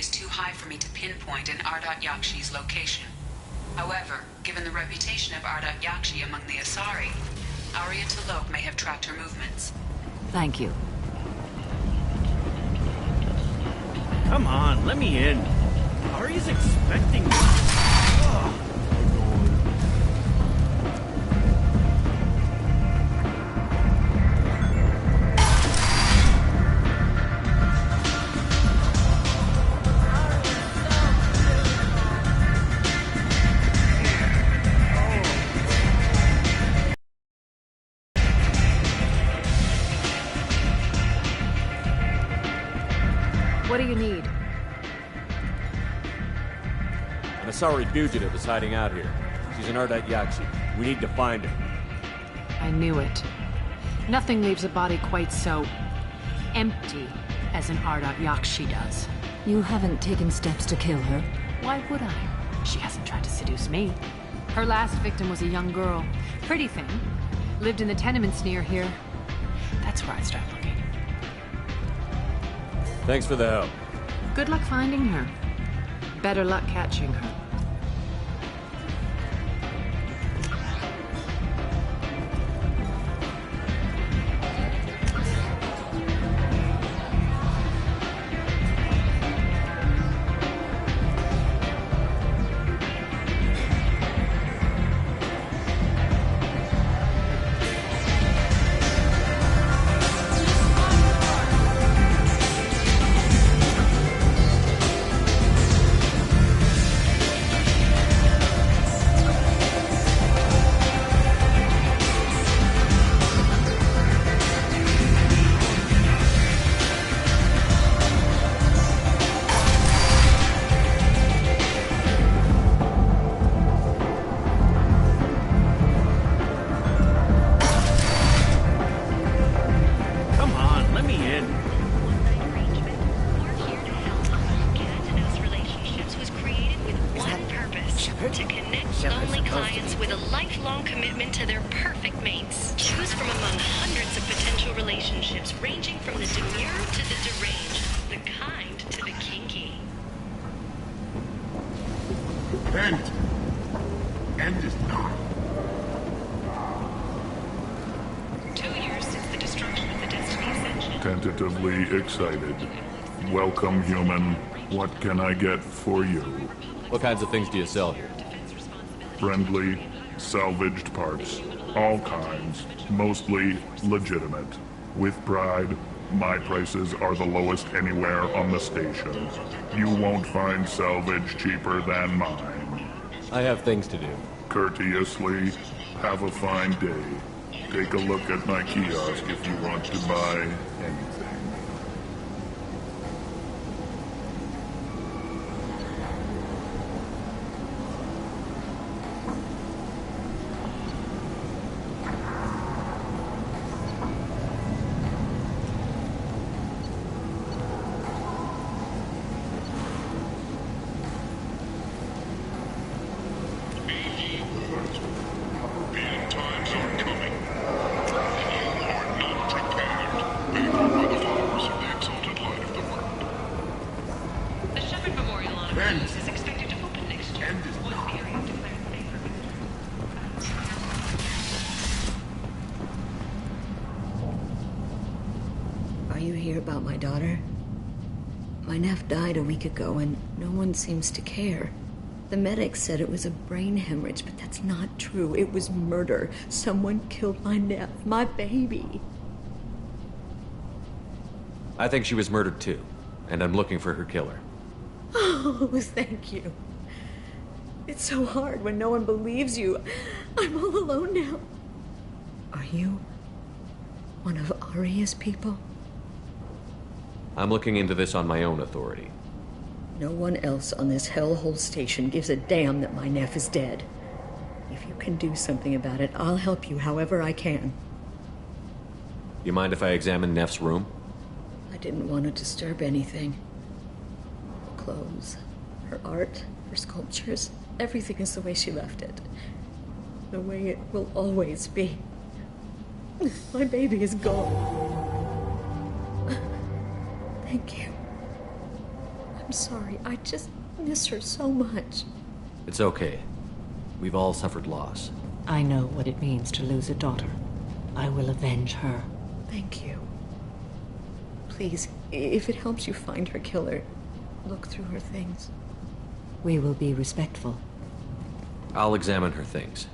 is too high for me to pinpoint an Ardat Yakshi's location. However, given the reputation of Ardat Yakshi among the Asari, Arya T'Loak may have tracked her movements. Thank you. Come on, let me in. Arya's expecting me. Ugh. What do you need? An Asari fugitive is hiding out here. She's an Ardat Yakshi. We need to find her. I knew it. Nothing leaves a body quite so empty as an Ardat Yakshi does. You haven't taken steps to kill her? Why would I? She hasn't tried to seduce me. Her last victim was a young girl. Pretty thing. Lived in the tenements near here. That's where I start looking. Thanks for the help. Good luck finding her. Better luck catching her. End is not. 2 years since the destruction of the Destiny Ascension. Tentatively excited. Welcome, human. What can I get for you? What kinds of things do you sell here? Friendly, salvaged parts. All kinds. Mostly legitimate. With pride, my prices are the lowest anywhere on the station. You won't find salvage cheaper than mine. I have things to do. Courteously, have a fine day. Take a look at my kiosk if you want to buy anything. Are you here about my daughter? My nephew died a week ago and no one seems to care. The medics said it was a brain hemorrhage, but that's not true. It was murder. Someone killed my nephew, my baby. I think she was murdered too, and I'm looking for her killer. Oh, thank you. It's so hard when no one believes you. I'm all alone now. Are you one of Arya's people? I'm looking into this on my own authority. No one else on this hellhole station gives a damn that my nephew is dead. If you can do something about it, I'll help you however I can. You mind if I examine Neff's room? I didn't want to disturb anything. Her clothes, her art, her sculptures, everything is the way she left it. The way it will always be. My baby is gone. Thank you. I'm sorry. I just miss her so much. It's okay. We've all suffered loss. I know what it means to lose a daughter. I will avenge her. Thank you. Please, if it helps you find her killer, look through her things. We will be respectful. I'll examine her things.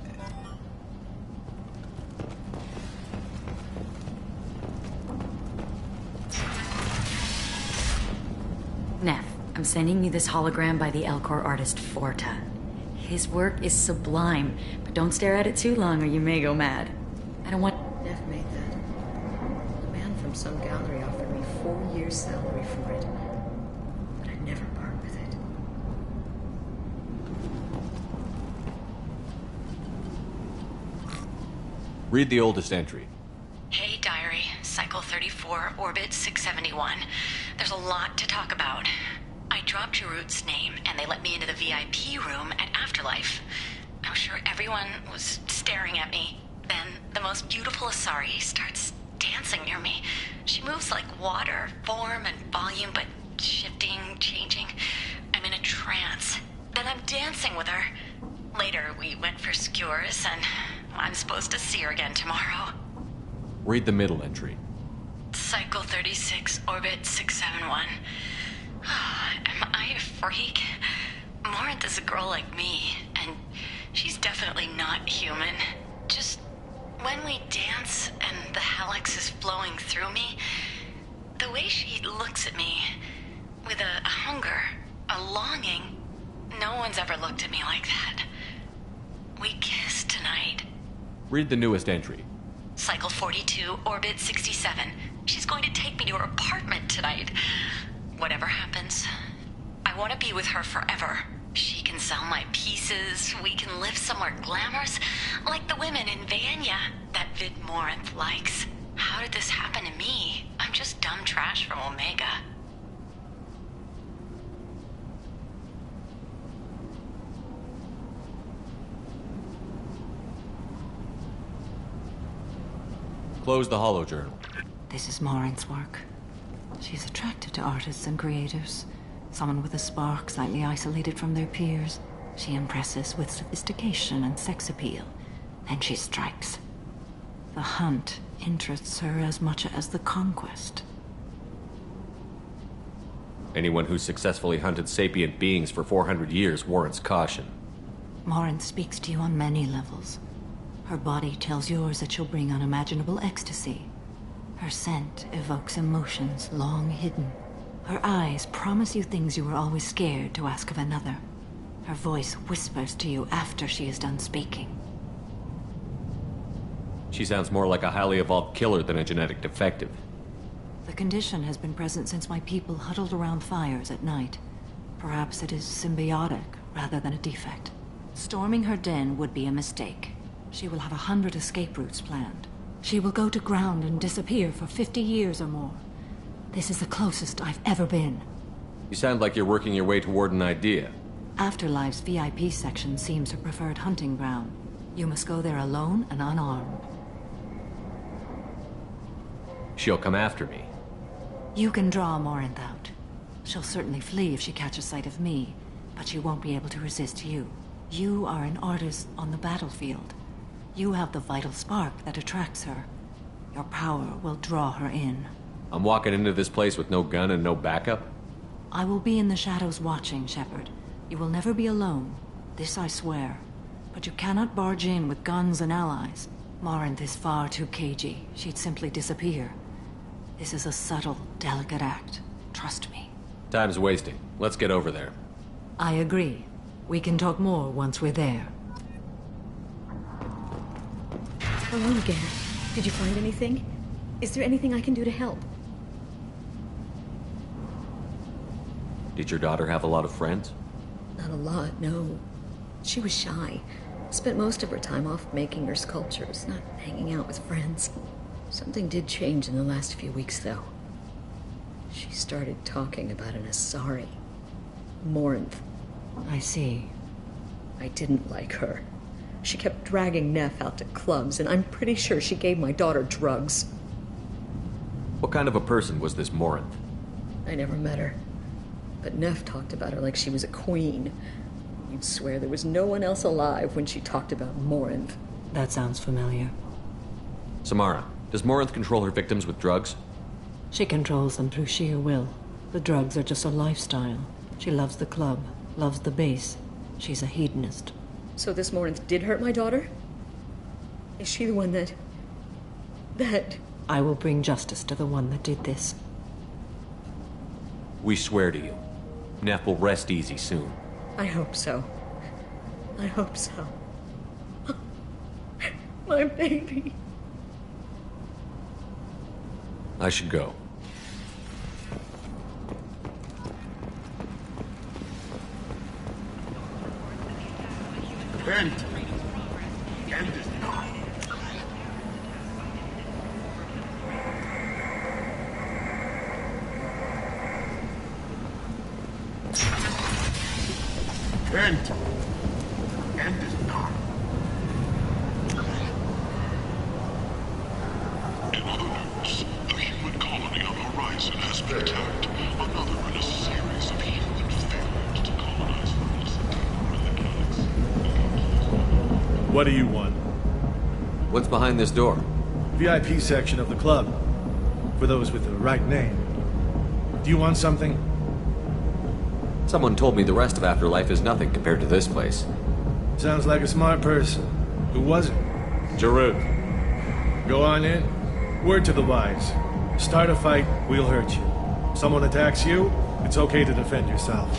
Neff, I'm sending you this hologram by the Elcor artist Forta. His work is sublime, but don't stare at it too long or you may go mad. I don't want... Neff made that. A man from some gallery offered me 4 years' salary for it. But I'd never part with it. Read the oldest entry. Hey, Diary. Cycle 34, Orbit 671. There's a lot to talk about. I dropped Jarut's name, and they let me into the VIP room at Afterlife. I was sure everyone was staring at me. Then the most beautiful Asari starts dancing near me. She moves like water, form and volume, but shifting, changing. I'm in a trance. Then I'm dancing with her. Later, we went for skewers, and I'm supposed to see her again tomorrow. Read the middle entry. Cycle 36, Orbit 671. Am I a freak? Morinth is a girl like me, and she's definitely not human. Just when we dance and the helix is flowing through me, the way she looks at me, with a hunger, a longing, no one's ever looked at me like that. We kissed tonight. Read the newest entry. Cycle 42, Orbit 67. She's going to take me to her apartment tonight. Whatever happens, I want to be with her forever. She can sell my pieces, we can live somewhere glamorous, like the women in Vanya that Vid Morinth likes. How did this happen to me? I'm just dumb trash from Omega. Close the holojournal. This is Morinth's work. She's attracted to artists and creators. Someone with a spark, slightly isolated from their peers. She impresses with sophistication and sex appeal. Then she strikes. The hunt interests her as much as the conquest. Anyone who's successfully hunted sapient beings for 400 years warrants caution. Morinth speaks to you on many levels. Her body tells yours that she'll bring unimaginable ecstasy. Her scent evokes emotions long hidden. Her eyes promise you things you were always scared to ask of another. Her voice whispers to you after she is done speaking. She sounds more like a highly evolved killer than a genetic defective. The condition has been present since my people huddled around fires at night. Perhaps it is symbiotic rather than a defect. Storming her den would be a mistake. She will have 100 escape routes planned. She will go to ground and disappear for 50 years or more. This is the closest I've ever been. You sound like you're working your way toward an idea. Afterlife's VIP section seems her preferred hunting ground. You must go there alone and unarmed. She'll come after me. You can draw Morinth out. She'll certainly flee if she catches sight of me, but she won't be able to resist you. You are an artist on the battlefield. You have the vital spark that attracts her. Your power will draw her in. I'm walking into this place with no gun and no backup? I will be in the shadows watching, Shepard. You will never be alone. This I swear. But you cannot barge in with guns and allies. Morinth is far too cagey. She'd simply disappear. This is a subtle, delicate act. Trust me. Time's wasting. Let's get over there. I agree. We can talk more once we're there. Hello again. Did you find anything? Is there anything I can do to help? Did your daughter have a lot of friends? Not a lot, no. She was shy. Spent most of her time off making her sculptures, not hanging out with friends. Something did change in the last few weeks, though. She started talking about an Asari. Morinth. I see. I didn't like her. She kept dragging Neff out to clubs, and I'm pretty sure she gave my daughter drugs. What kind of a person was this Morinth? I never met her. But Neff talked about her like she was a queen. You'd swear there was no one else alive when she talked about Morinth. That sounds familiar. Samara, does Morinth control her victims with drugs? She controls them through sheer will. The drugs are just a lifestyle. She loves the club, loves the base. She's a hedonist. So this Morinth did hurt my daughter? Is she the one that... I will bring justice to the one that did this. We swear to you. Neff will rest easy soon. I hope so. I hope so. My baby. I should go. End is not. End is not. In other news, a human colony on the horizon has been attacked. Another in a series of humans failed to colonize the recent deeper in the galaxy. What do you want? What's behind this door? VIP section of the club. For those with the right name. Do you want something? Someone told me the rest of Afterlife is nothing compared to this place. Sounds like a smart person. Who was it? Jarut. Go on in. Word to the wise. Start a fight, we'll hurt you. Someone attacks you, it's okay to defend yourself.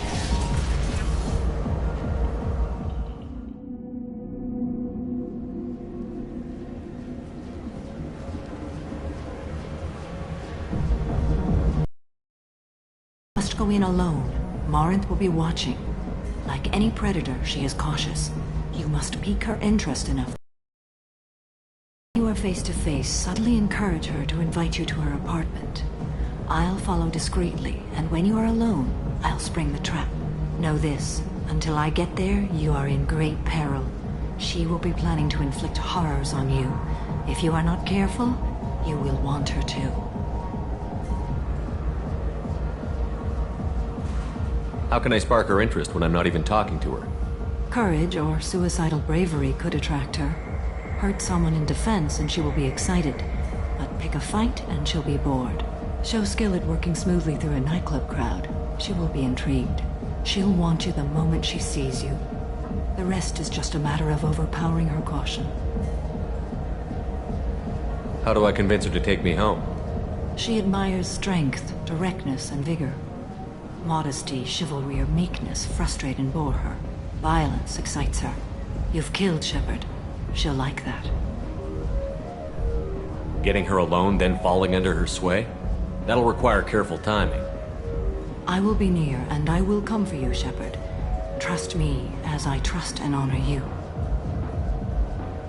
Must go in alone. Morinth will be watching. Like any predator, she is cautious. You must pique her interest enough. When you are face to face, subtly encourage her to invite you to her apartment. I'll follow discreetly, and when you are alone, I'll spring the trap. Know this, until I get there, you are in great peril. She will be planning to inflict horrors on you. If you are not careful, you will want her to. How can I spark her interest when I'm not even talking to her? Courage or suicidal bravery could attract her. Hurt someone in defense and she will be excited. But pick a fight and she'll be bored. Show skill at working smoothly through a nightclub crowd. She will be intrigued. She'll want you the moment she sees you. The rest is just a matter of overpowering her caution. How do I convince her to take me home? She admires strength, directness, and vigor. Modesty, chivalry, or meekness frustrate and bore her. Violence excites her. You've killed Shepard. She'll like that. Getting her alone, then falling under her sway? That'll require careful timing. I will be near, and I will come for you, Shepard. Trust me, as I trust and honor you.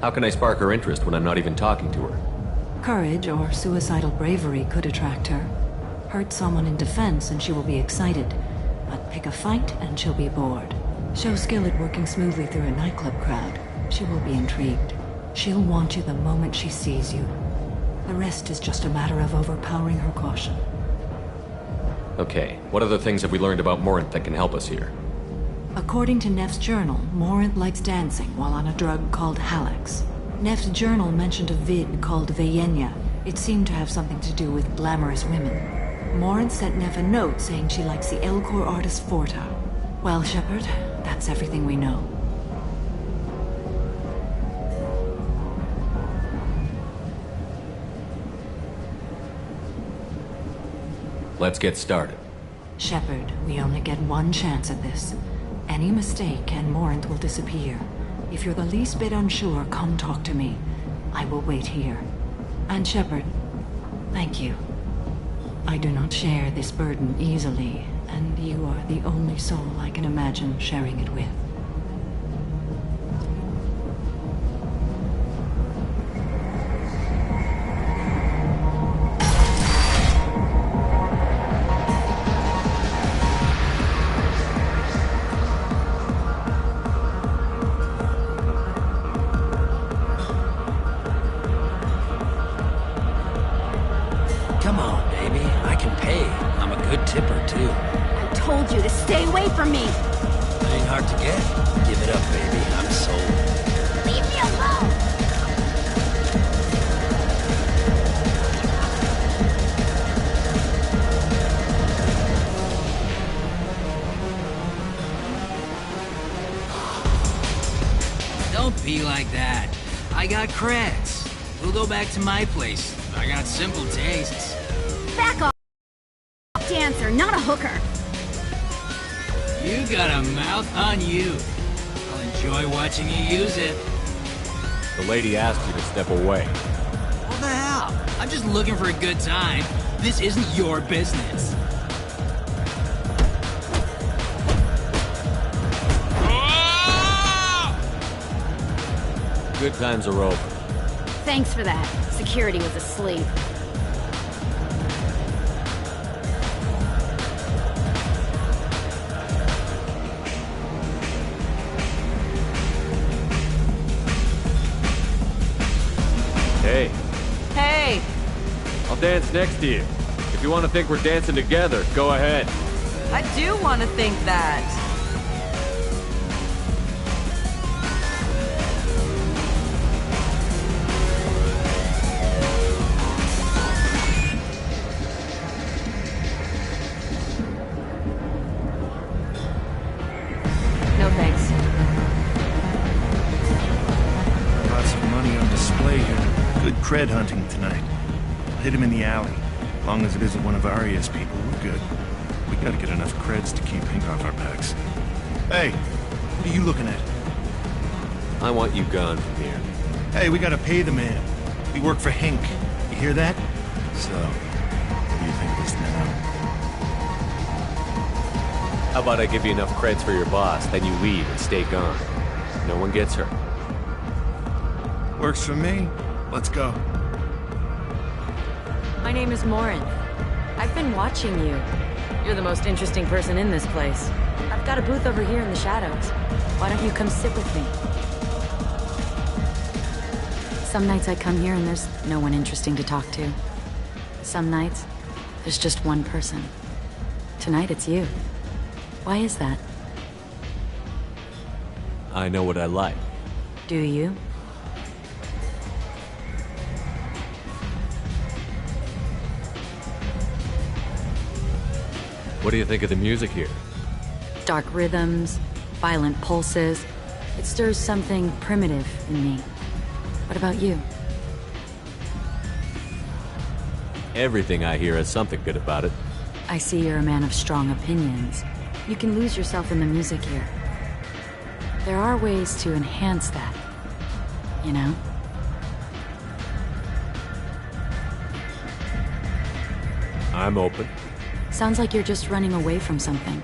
How can I spark her interest when I'm not even talking to her? Courage or suicidal bravery could attract her. Hurt someone in defense and she will be excited. But pick a fight and she'll be bored. Show skill at working smoothly through a nightclub crowd. She will be intrigued. She'll want you the moment she sees you. The rest is just a matter of overpowering her caution. Okay, what other things have we learned about Morinth that can help us here? According to Neff's journal, Morinth likes dancing while on a drug called Halax. Neff's journal mentioned a vid called Veyenya. It seemed to have something to do with glamorous women. Morinth sent Neff a note saying she likes the Elcor artist Forta. Well, Shepard, that's everything we know. Let's get started. Shepard, we only get one chance at this. Any mistake and Morinth will disappear. If you're the least bit unsure, come talk to me. I will wait here. And Shepard, thank you. I do not share this burden easily, and you are the only soul I can imagine sharing it with. Come on, baby. I can pay. I'm a good tipper, too. told you to stay away from me! It ain't hard to get. Give it up, baby. I'm sold. Leave me alone! Don't be like that. I got creds. We'll go back to my place. I got simple tastes. Back off, dancer, not a hooker! You got a mouth on you. I'll enjoy watching you use it. The lady asked you to step away. What the hell? I'm just looking for a good time. This isn't your business. Good times are over. Thanks for that. Security was asleep. Hey. Hey! I'll dance next to you. If you want to think we're dancing together, go ahead. I do want to think that. No thanks. Lots of money on display here. Good cred hunting tonight. I'll hit him in the alley. As long as it isn't one of Aria's people, we're good. We gotta get enough creds to keep Pink off our backs. Hey, what are you looking at? I want you gone from here. Hey, we gotta pay the man. We work for Hink. You hear that? So, what do you think of this now? How about I give you enough creds for your boss, then you leave and stay gone. No one gets hurt. Works for me. Let's go. My name is Morin. I've been watching you. You're the most interesting person in this place. I've got a booth over here in the shadows. Why don't you come sit with me? Some nights I come here and there's no one interesting to talk to. Some nights, there's just one person. Tonight it's you. Why is that? I know what I like. Do you? What do you think of the music here? Dark rhythms, violent pulses. It stirs something primitive in me. What about you? Everything I hear has something good about it. I see you're a man of strong opinions. You can lose yourself in the music here. There are ways to enhance that, you know? I'm open. Sounds like you're just running away from something.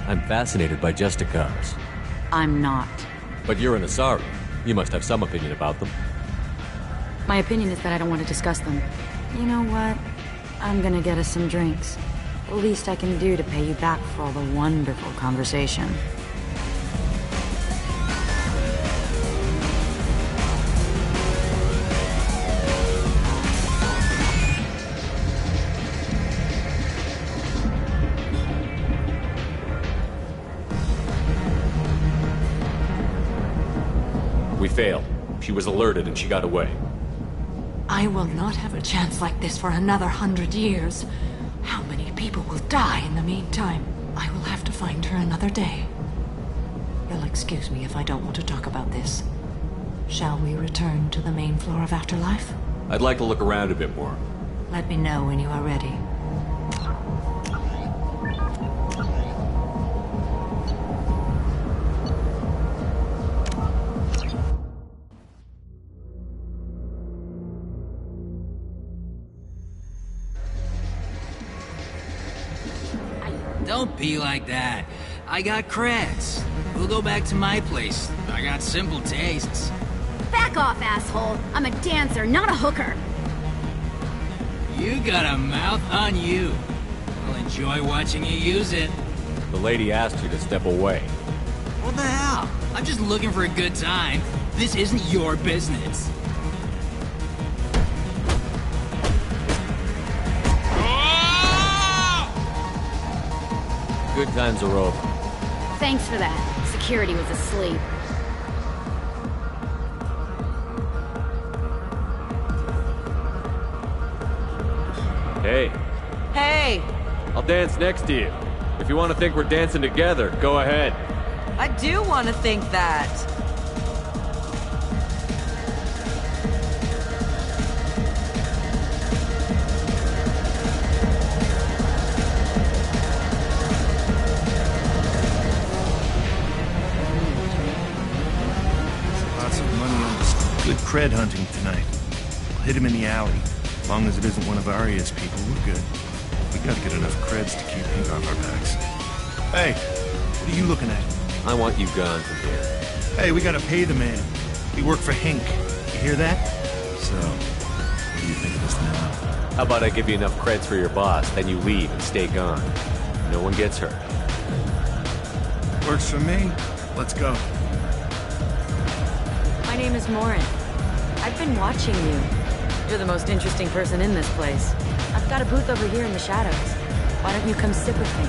I'm fascinated by Justicars. I'm not. But you're an Asari. You must have some opinion about them. My opinion is that I don't want to discuss them. You know what? I'm gonna get us some drinks. The least I can do to pay you back for all the wonderful conversation. We failed. She was alerted and she got away. I will not have a chance like this for another 100 years. How many people will die in the meantime? I will have to find her another day. You'll excuse me if I don't want to talk about this. Shall we return to the main floor of Afterlife? I'd like to look around a bit more. Let me know when you are ready. Don't be like that. I got creds. We'll go back to my place. I got simple tastes. Back off, asshole! I'm a dancer, not a hooker! You got a mouth on you. I'll enjoy watching you use it. The lady asked you to step away. What the hell? I'm just looking for a good time. This isn't your business. Good times are over. Thanks for that. Security was asleep. Hey, Hey, I'll dance next to you. If you want to think we're dancing together, go ahead. I do want to think that. Lots of money on this. Good cred hunting tonight. I'll hit him in the alley. As long as it isn't one of Arya's people, we're good. We gotta get enough creds to keep ink off our backs. Hey, what are you looking at? I want you gone from here. Hey, we gotta pay the man. We work for Hink. You hear that? So, what do you think of this now? How about I give you enough creds for your boss, then you leave and stay gone. No one gets hurt. Works for me. Let's go. My name is Morin. I've been watching you. You're the most interesting person in this place. I've got a booth over here in the shadows. Why don't you come sit with me?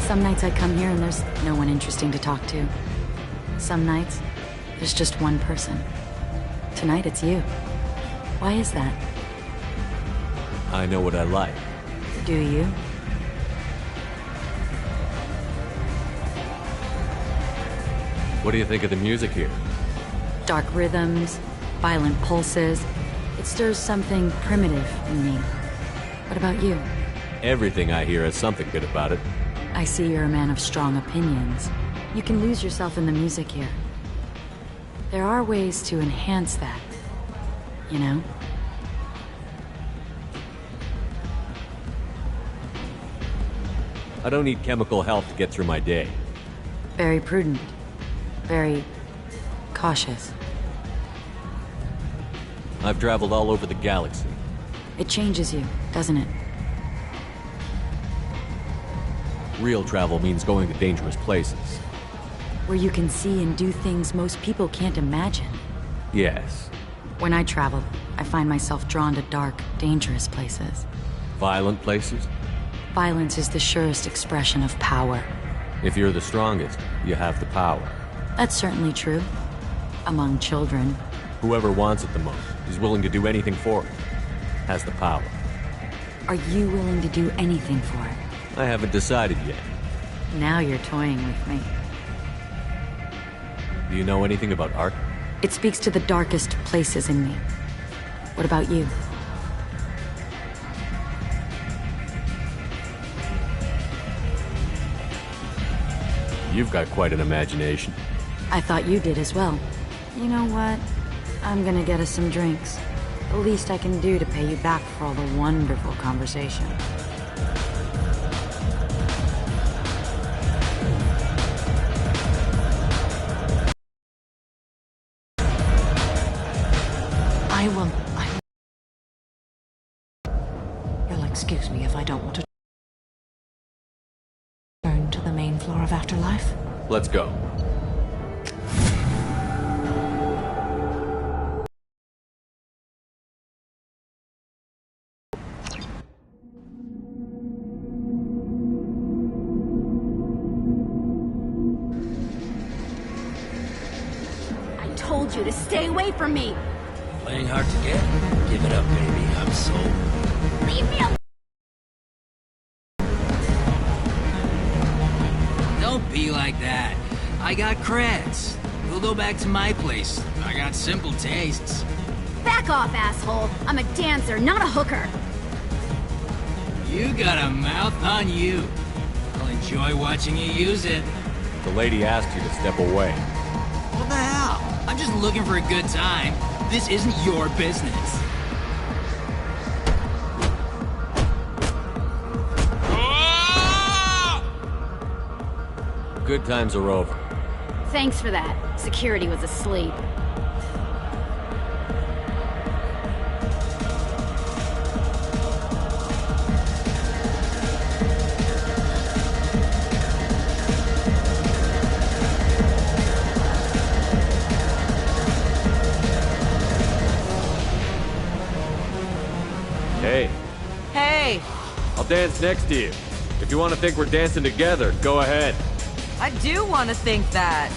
Some nights I come here and there's no one interesting to talk to. Some nights, there's just one person. Tonight it's you. Why is that? I know what I like. Do you? What do you think of the music here? Dark rhythms, violent pulses. It stirs something primitive in me. What about you? Everything I hear has something good about it. I see you're a man of strong opinions. You can lose yourself in the music here. There are ways to enhance that, you know? I don't need chemical help to get through my day. Very prudent. Very cautious. I've traveled all over the galaxy. It changes you, doesn't it? Real travel means going to dangerous places. Where you can see and do things most people can't imagine. Yes. When I travel, I find myself drawn to dark, dangerous places. Violent places? Violence is the surest expression of power. If you're the strongest, you have the power. That's certainly true. Among children. Whoever wants it the most, is willing to do anything for it, has the power. Are you willing to do anything for it? I haven't decided yet. Now you're toying with me. Do you know anything about art? It speaks to the darkest places in me. What about you? You've got quite an imagination. I thought you did as well. You know what? I'm gonna get us some drinks. The least I can do to pay you back for all the wonderful conversation. I will... You'll excuse me if I don't want to turn to the main floor of Afterlife? Let's go. I told you to stay away from me! Playing hard to get? Give it up, baby. I'm sold. Leave me alone! Don't be like that. I got creds. We'll go back to my place. I got simple tastes. Back off, asshole! I'm a dancer, not a hooker! You got a mouth on you. I'll enjoy watching you use it. The lady asked you to step away. What the hell? I'm just looking for a good time. This isn't your business. Good times are over. Thanks for that. Security was asleep. Hey, Hey, I'll dance next to you. If you want to think we're dancing together, go ahead. I do want to think that.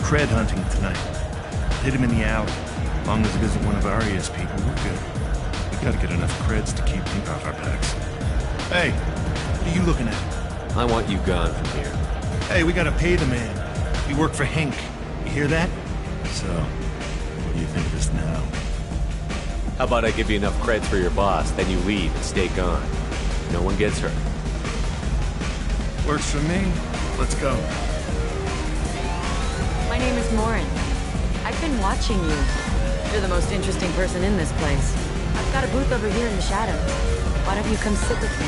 Cred hunting tonight. Hit him in the alley. As long as it isn't one of Arya's people, we're good. We gotta get enough creds to keep ink off our backs. Hey, what are you looking at? I want you gone from here. Hey, we gotta pay the man. We work for Hink. You hear that? So, what do you think of this now? How about I give you enough creds for your boss, then you leave and stay gone. No one gets hurt. Works for me. Let's go. My name is Morin. I've been watching you. You're the most interesting person in this place. I've got a booth over here in the shadows. Why don't you come sit with me?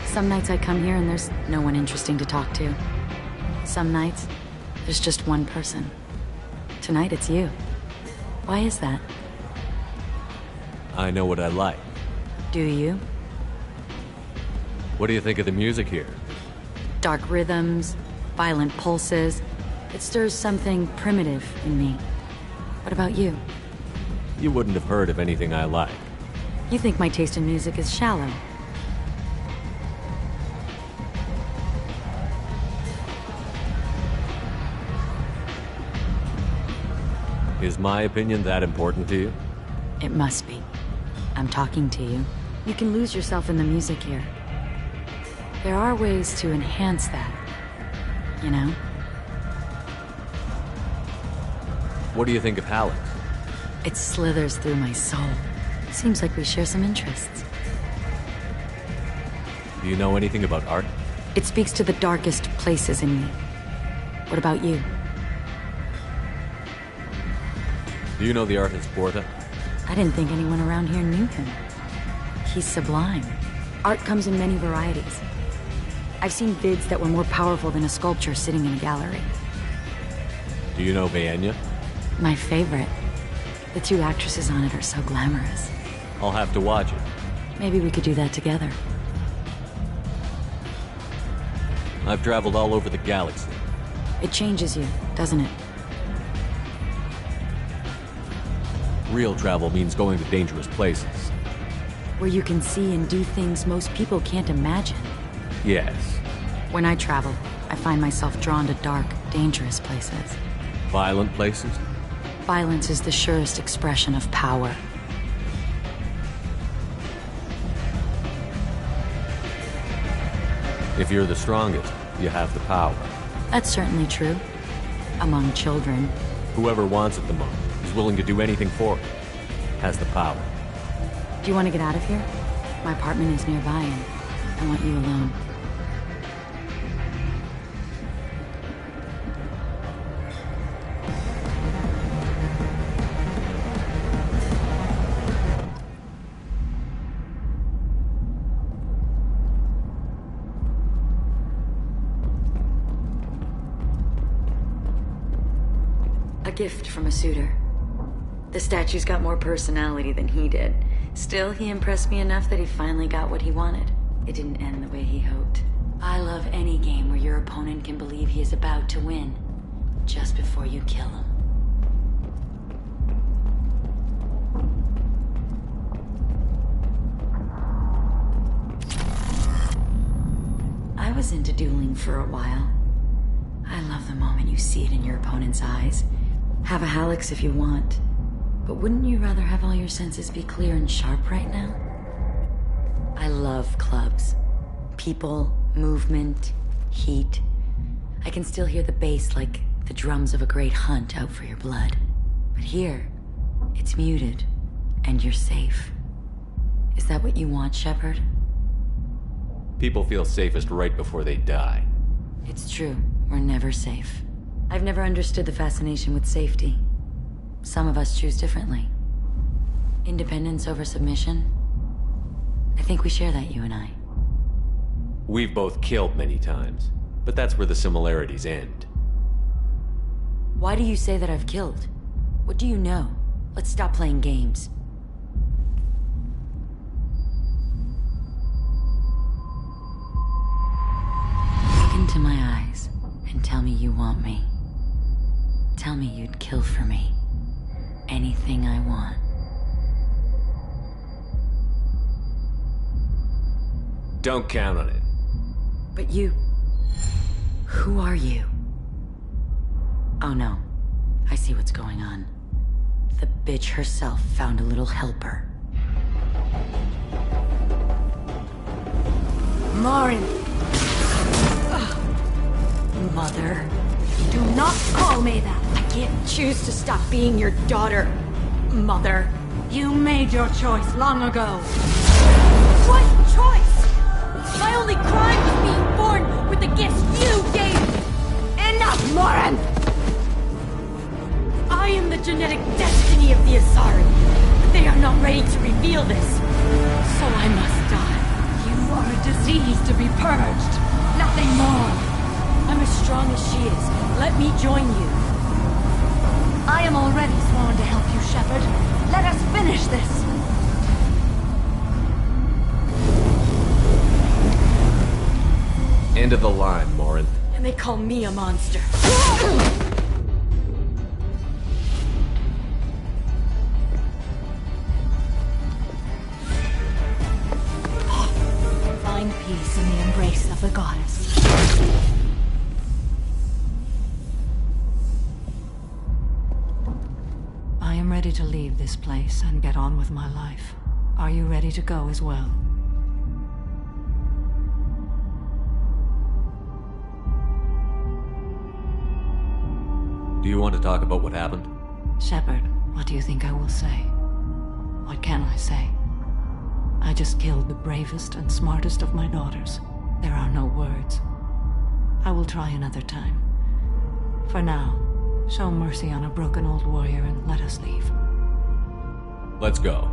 Some nights I come here and there's no one interesting to talk to. Some nights, there's just one person. Tonight it's you. Why is that? I know what I like. Do you? What do you think of the music here? Dark rhythms, violent pulses. It stirs something primitive in me. What about you? You wouldn't have heard of anything I like. You think my taste in music is shallow. Is my opinion that important to you? It must be. I'm talking to you. You can lose yourself in the music here. There are ways to enhance that, you know? What do you think of Halleck? It slithers through my soul. Seems like we share some interests. Do you know anything about art? It speaks to the darkest places in me. What about you? Do you know the artist Porta? I didn't think anyone around here knew him. He's sublime. Art comes in many varieties. I've seen vids that were more powerful than a sculpture sitting in a gallery. Do you know Vaenya? My favorite. The two actresses on it are so glamorous. I'll have to watch it. Maybe we could do that together. I've traveled all over the galaxy. It changes you, doesn't it? Real travel means going to dangerous places. Where you can see and do things most people can't imagine. Yes. When I travel, I find myself drawn to dark, dangerous places. Violent places? Violence is the surest expression of power. If you're the strongest, you have the power. That's certainly true. Among children. Whoever wants it the most, is willing to do anything for it, has the power. Do you want to get out of here? My apartment is nearby and I want you alone. A gift from a suitor. The statue's got more personality than he did. Still, he impressed me enough that he finally got what he wanted. It didn't end the way he hoped. I love any game where your opponent can believe he is about to win, just before you kill him. I was into dueling for a while. I love the moment you see it in your opponent's eyes. Have a Hallex if you want. But wouldn't you rather have all your senses be clear and sharp right now? I love clubs. People, movement, heat. I can still hear the bass like the drums of a great hunt out for your blood. But here, it's muted, and you're safe. Is that what you want, Shepard? People feel safest right before they die. It's true. We're never safe. I've never understood the fascination with safety. Some of us choose differently. Independence over submission? I think we share that, you and I. We've both killed many times, but that's where the similarities end. Why do you say that I've killed? What do you know? Let's stop playing games. Look into my eyes and tell me you want me. Tell me you'd kill for me. Anything I want. Don't count on it. But you... Who are you? Oh no. I see what's going on. The bitch herself found a little helper. Morin! Mother. Do not call me that! I can't choose to stop being your daughter. Mother, you made your choice long ago. What choice? My only crime was being born with the gifts you gave me! Enough, Morin! I am the genetic destiny of the Asari, but they are not ready to reveal this. So I must die. You are a disease to be purged. Nothing more. I'm as strong as she is. Let me join you. I am already sworn to help you, Shepard. Let us finish this. End of the line, Morin. And they call me a monster. Find peace in the embrace of the goddess. I am ready to leave this place and get on with my life. Are you ready to go as well? Do you want to talk about what happened? Shepard, what do you think I will say? What can I say? I just killed the bravest and smartest of my daughters. There are no words. I will try another time. For now, show mercy on a broken old warrior and let us leave. Let's go.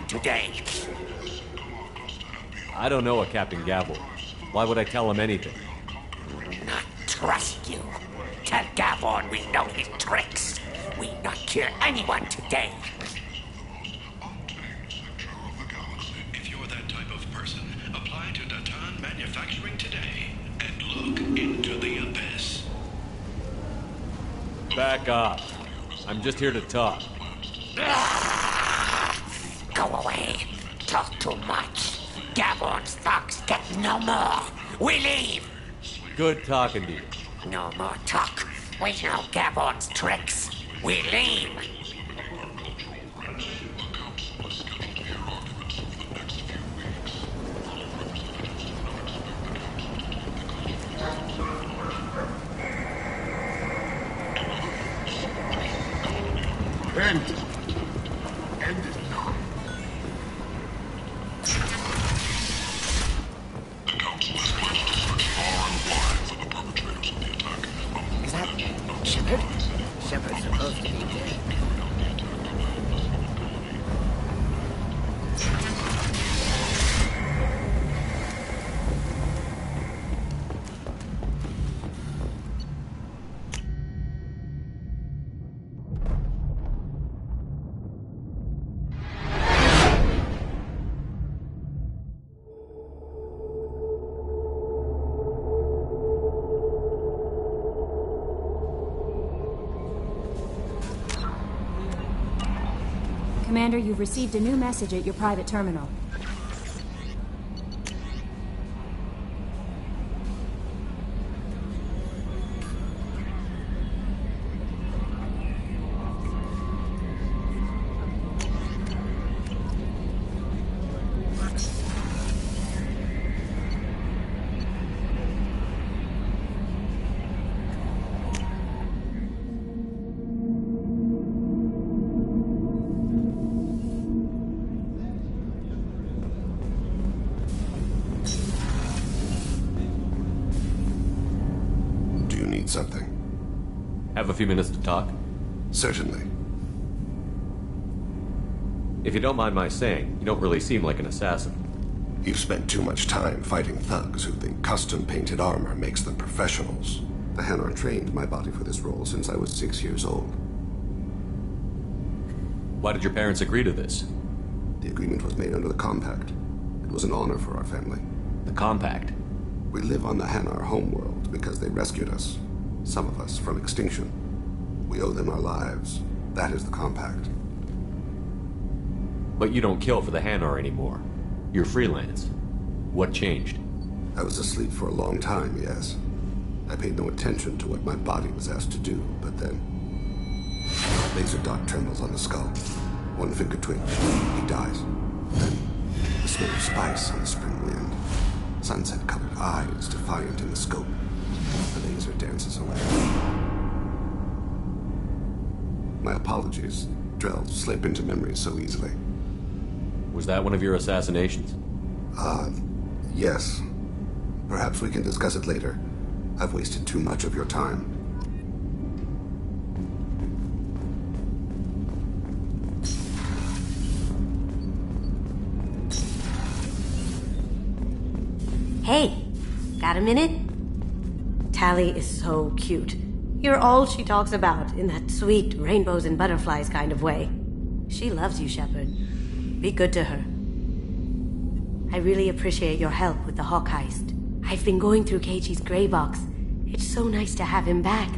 Today. I don't know a Captain Gavel. Why would I tell him anything? Not trust you. Tell Gavon we know his tricks. We not kill anyone today. If you're that type of person, apply to Datan Manufacturing today and look into the abyss. Back off. I'm just here to talk. Go away. Talk too much. Gavon's thugs get no more. We leave. Good talking to you. No more talk. We know Gavon's tricks. We leave. End it now. The Council has pledged to search far and wide for the perpetrators of the attack. Is that Shepard? Shepard's supposed to be dead. Commander, you've received a new message at your private terminal. Something. Have a few minutes to talk? Certainly. If you don't mind my saying, you don't really seem like an assassin. You've spent too much time fighting thugs who think custom-painted armor makes them professionals. The Hanar trained my body for this role since I was 6 years old. Why did your parents agree to this? The agreement was made under the Compact. It was an honor for our family. The Compact? We live on the Hanar homeworld because they rescued us. Some of us from extinction. We owe them our lives. That is the Compact. But you don't kill for the Hanar anymore. You're freelance. What changed? I was asleep for a long time, yes. I paid no attention to what my body was asked to do, but then... laser dot trembles on the skull. One finger twitch. He dies. Then, the smell of spice on the spring wind. Sunset-colored eyes defiant in the scope. The laser dances away. My apologies. Drell slip into memory so easily. Was that one of your assassinations? Yes. Perhaps we can discuss it later. I've wasted too much of your time. Hey, got a minute? Tally is so cute. You're all she talks about in that sweet rainbows and butterflies kind of way. She loves you, Shepard. Be good to her. I really appreciate your help with the Hawk heist. I've been going through Keiji's gray box. It's so nice to have him back.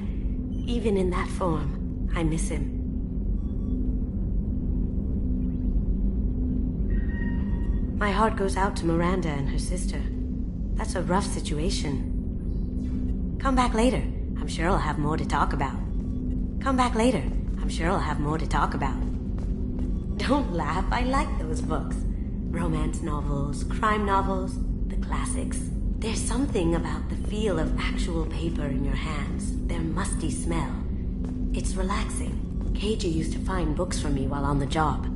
Even in that form, I miss him. My heart goes out to Miranda and her sister. That's a rough situation. Come back later. I'm sure I'll have more to talk about. Come back later. I'm sure I'll have more to talk about. Don't laugh. I like those books. Romance novels, crime novels, the classics. There's something about the feel of actual paper in your hands, their musty smell. It's relaxing. Keiji used to find books for me while on the job.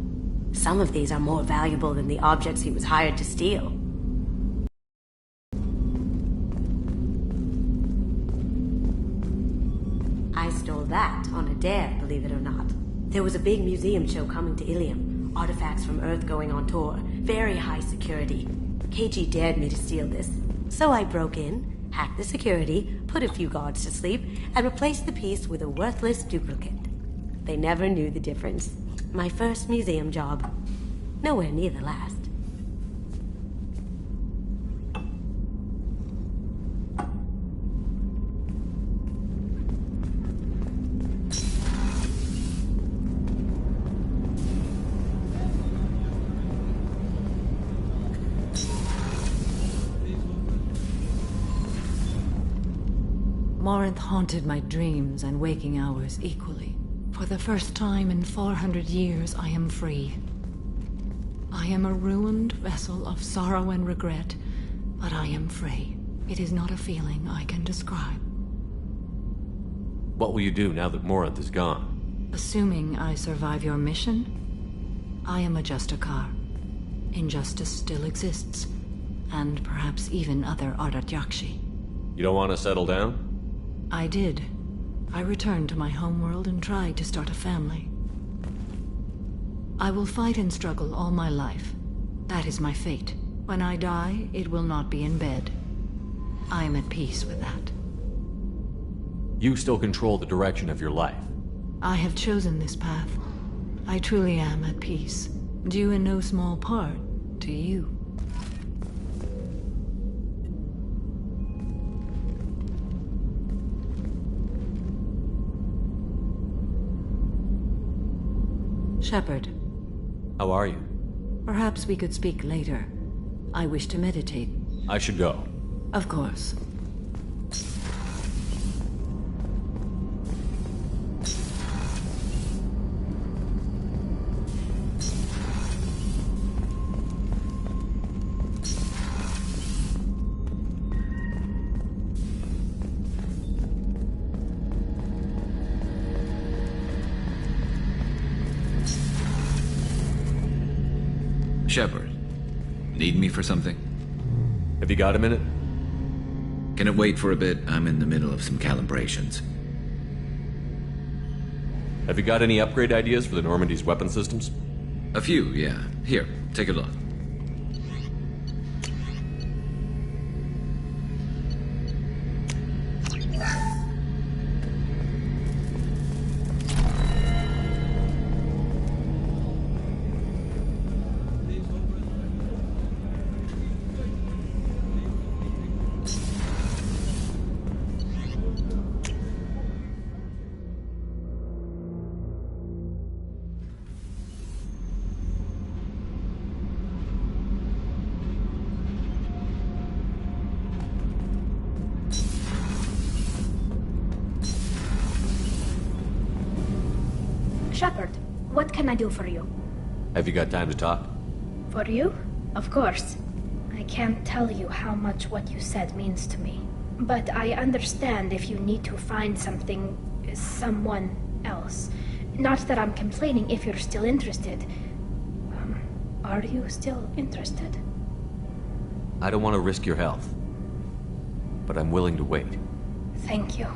Some of these are more valuable than the objects he was hired to steal. I stole that on a dare, believe it or not. There was a big museum show coming to Ilium. Artifacts from Earth going on tour. Very high security. Keiji dared me to steal this. So I broke in, hacked the security, put a few guards to sleep, and replaced the piece with a worthless duplicate. They never knew the difference. My first museum job. Nowhere near the last. Morinth haunted my dreams and waking hours equally. For the first time in 400 years, I am free. I am a ruined vessel of sorrow and regret, but I am free. It is not a feeling I can describe. What will you do now that Morinth is gone? Assuming I survive your mission, I am a Justicar. Injustice still exists, and perhaps even other Ardat Yakshi. You don't want to settle down? I did. I returned to my homeworld and tried to start a family. I will fight and struggle all my life. That is my fate. When I die, it will not be in bed. I am at peace with that. You still control the direction of your life. I have chosen this path. I truly am at peace, due in no small part to you. Shepard, How are you? Perhaps we could speak later. I wish to meditate. I should go. Of course. Shepard, need me for something? Have you got a minute? Can it wait for a bit? I'm in the middle of some calibrations. Have you got any upgrade ideas for the Normandy's weapon systems? A few, yeah. Here, take a look. Shepard, what can I do for you? Have you got time to talk? For you? Of course. I can't tell you how much what you said means to me. But I understand if you need to find someone else. Not that I'm complaining if you're still interested. Are you still interested? I don't want to risk your health. But I'm willing to wait. Thank you.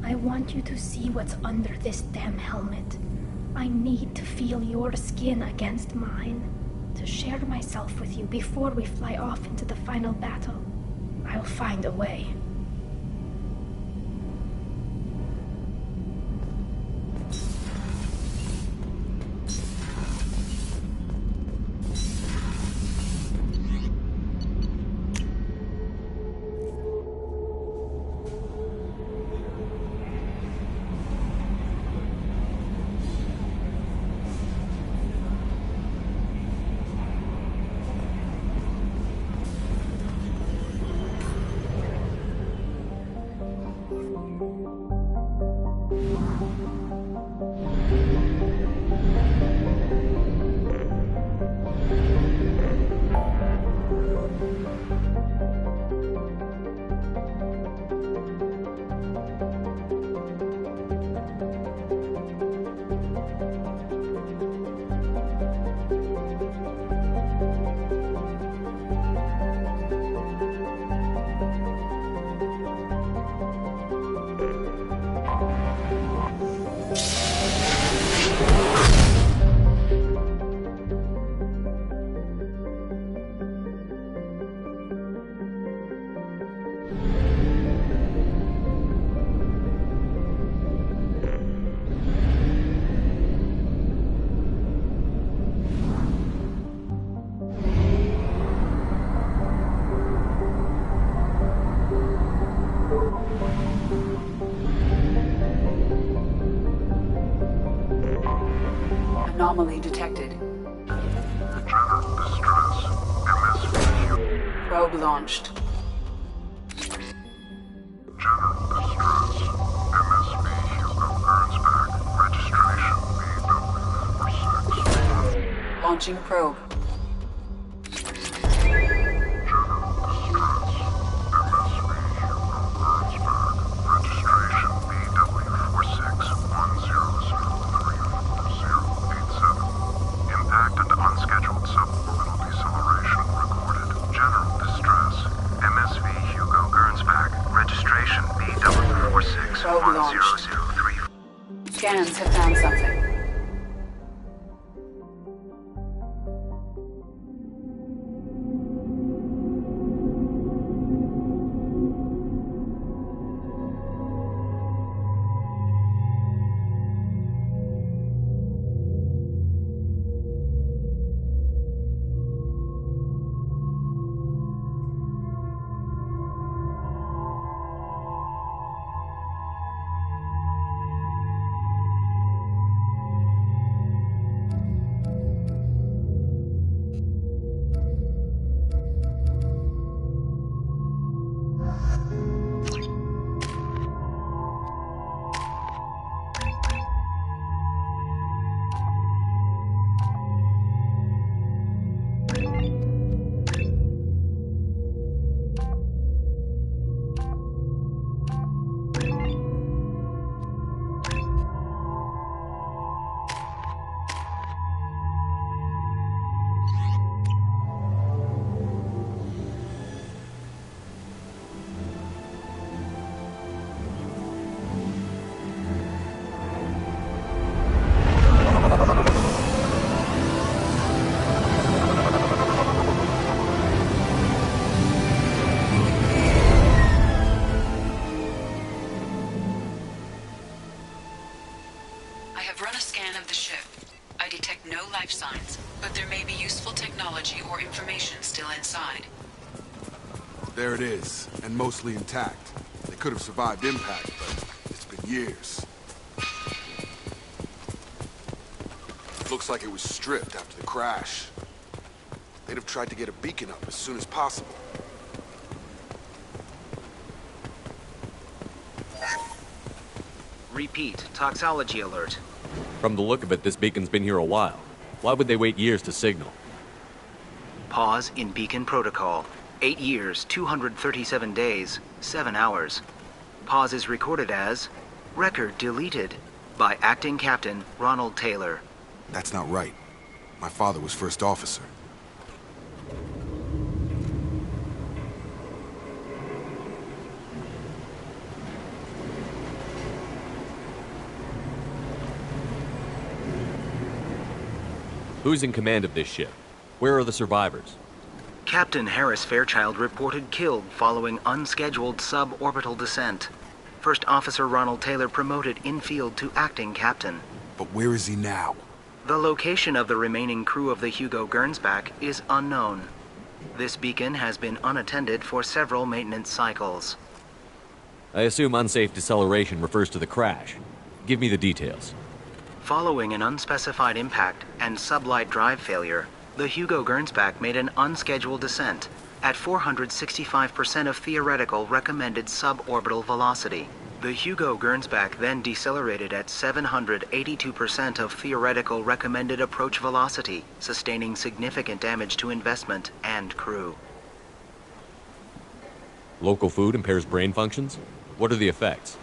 I want you to see what's under this damn helmet. I need to feel your skin against mine, to share myself with you before we fly off into the final battle. I'll find a way. Anomaly detected. General distress. MSV. Probe launched. General distress. MSV Hugo Gernsback. Registration BW46. Launching probe. Scans have found something. I've run a scan of the ship. I detect no life signs, but there may be useful technology or information still inside. There it is, and mostly intact. They could have survived impact, but it's been years. Looks like it was stripped after the crash. They'd have tried to get a beacon up as soon as possible. Repeat, toxology alert. From the look of it, this beacon's been here a while. Why would they wait years to signal? Pause in beacon protocol. 8 years, 237 days, 7 hours. Pause is recorded as record deleted by Acting Captain Ronald Taylor. That's not right. My father was first officer. Who's in command of this ship? Where are the survivors? Captain Harris Fairchild reported killed following unscheduled suborbital descent. First Officer Ronald Taylor promoted in-field to acting captain. But where is he now? The location of the remaining crew of the Hugo Gernsback is unknown. This beacon has been unattended for several maintenance cycles. I assume unsafe deceleration refers to the crash. Give me the details. Following an unspecified impact and sublight drive failure, the Hugo Gernsback made an unscheduled descent at 465% of theoretical recommended suborbital velocity. The Hugo Gernsback then decelerated at 782% of theoretical recommended approach velocity, sustaining significant damage to investment and crew. Local food impairs brain functions? What are the effects?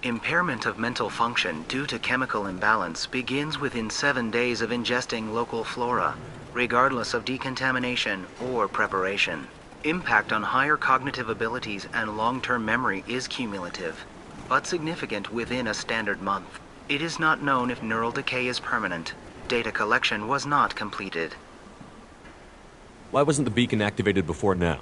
Impairment of mental function due to chemical imbalance begins within 7 days of ingesting local flora, regardless of decontamination or preparation. Impact on higher cognitive abilities and long-term memory is cumulative, but significant within a standard month. It is not known if neural decay is permanent. Data collection was not completed. Why wasn't the beacon activated before now?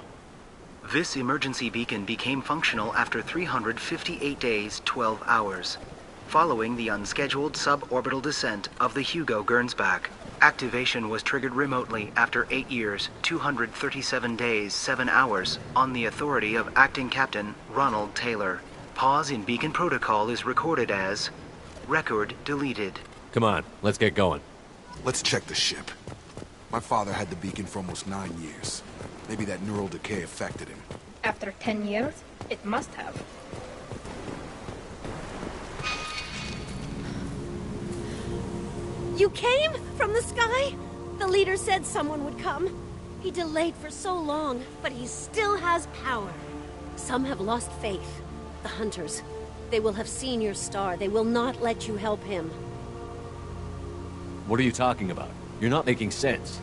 This emergency beacon became functional after 358 days, 12 hours, following the unscheduled suborbital descent of the Hugo Gernsback. Activation was triggered remotely after 8 years, 237 days, 7 hours, on the authority of Acting Captain Ronald Taylor. Pause in beacon protocol is recorded as record deleted. Come on, let's get going. Let's check the ship. My father had the beacon for almost 9 years. Maybe that neural decay affected him. After 10 years, it must have. You came from the sky? The leader said someone would come. He delayed for so long, but he still has power. Some have lost faith. The Hunters. They will have seen your star. They will not let you help him. What are you talking about? You're not making sense.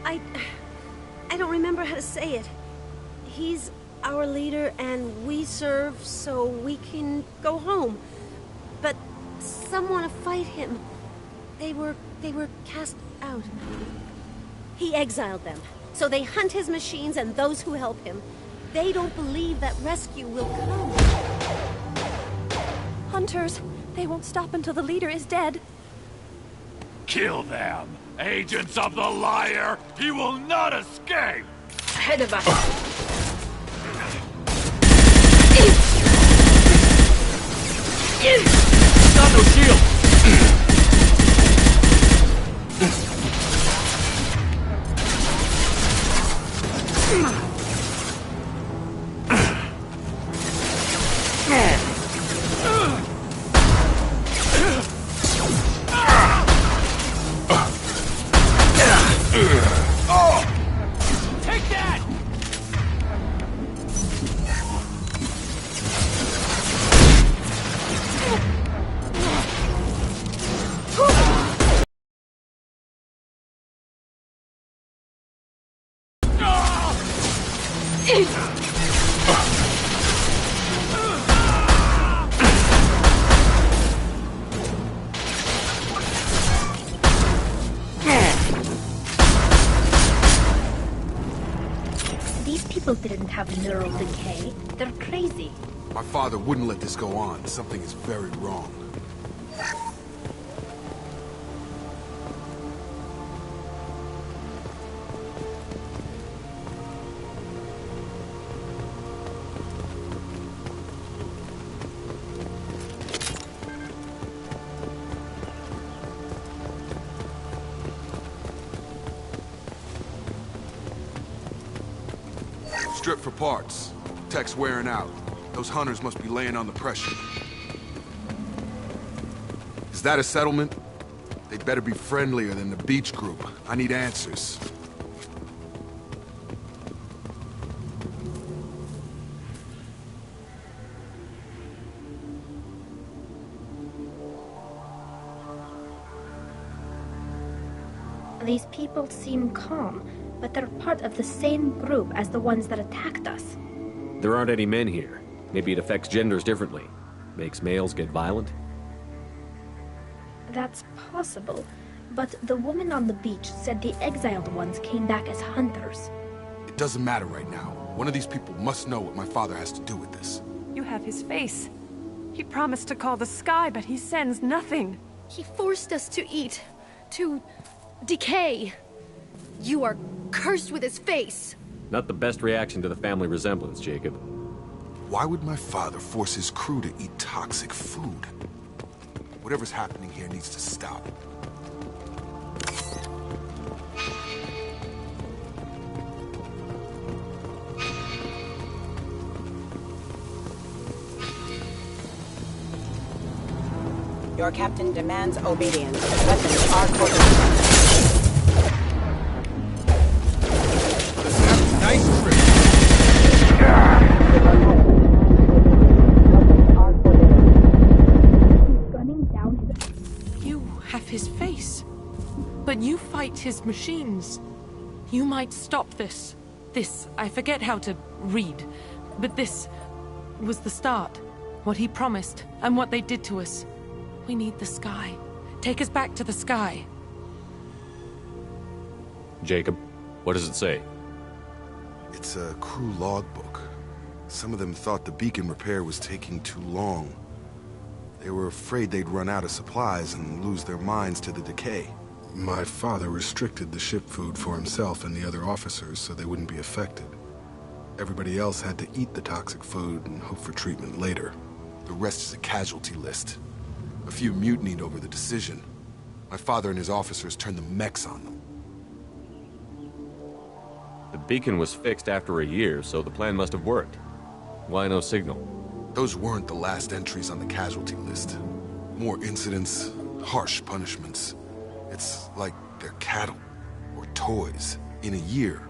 I don't remember how to say it. He's our leader and we serve so we can go home. But some want to fight him. They were cast out. He exiled them, so they hunt his machines and those who help him. They don't believe that rescue will come. Hunters, they won't stop until the leader is dead. Kill them! Agents of the liar! He will not escape! Ahead of us! Got no shield! Take that! These people didn't have neural decay. They're crazy. My father wouldn't let this go on. Something is very wrong. Strip for parts. Tech's wearing out. Those hunters must be laying on the pressure. Is that a settlement? They'd better be friendlier than the beach group. I need answers. These people seem calm, but they're part of the same group as the ones that attacked us. There aren't any men here. Maybe it affects genders differently. Makes males get violent? That's possible, but the woman on the beach said the exiled ones came back as hunters. It doesn't matter right now. One of these people must know what my father has to do with this. You have his face. He promised to call the sky, but he sends nothing. He forced us to eat, to decay. You are cursed with his face. Not the best reaction to the family resemblance, Jacob. Why would my father force his crew to eat toxic food? Whatever's happening here needs to stop. Your captain demands obedience. Weapons are quartered. Nice trick. You have his face, but you fight his machines. You might stop this. This, I forget how to read, but this was the start. What he promised, and what they did to us. We need the sky. Take us back to the sky. Jacob, what does it say? It's a crew logbook. Some of them thought the beacon repair was taking too long. They were afraid they'd run out of supplies and lose their minds to the decay. My father restricted the ship food for himself and the other officers so they wouldn't be affected. Everybody else had to eat the toxic food and hope for treatment later. The rest is a casualty list. A few mutinied over the decision. My father and his officers turned the mechs on them. The beacon was fixed after a year, so the plan must have worked. Why no signal? Those weren't the last entries on the casualty list. More incidents, harsh punishments. It's like they're cattle, or toys. In a year,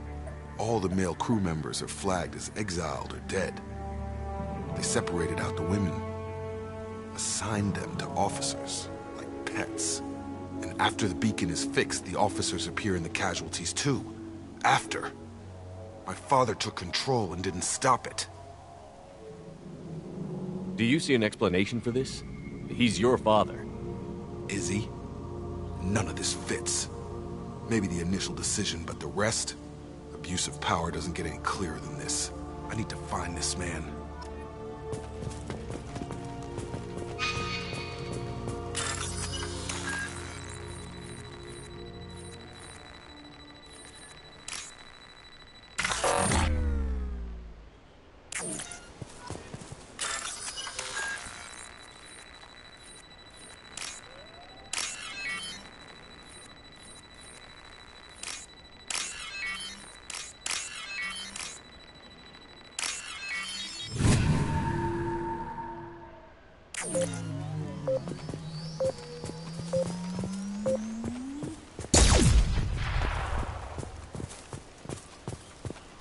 all the male crew members are flagged as exiled or dead. They separated out the women, assigned them to officers, like pets. And after the beacon is fixed, the officers appear in the casualties too. After. My father took control and didn't stop it. Do you see an explanation for this? He's your father. Is he? None of this fits. Maybe the initial decision, but the rest? Abuse of power doesn't get any clearer than this. I need to find this man.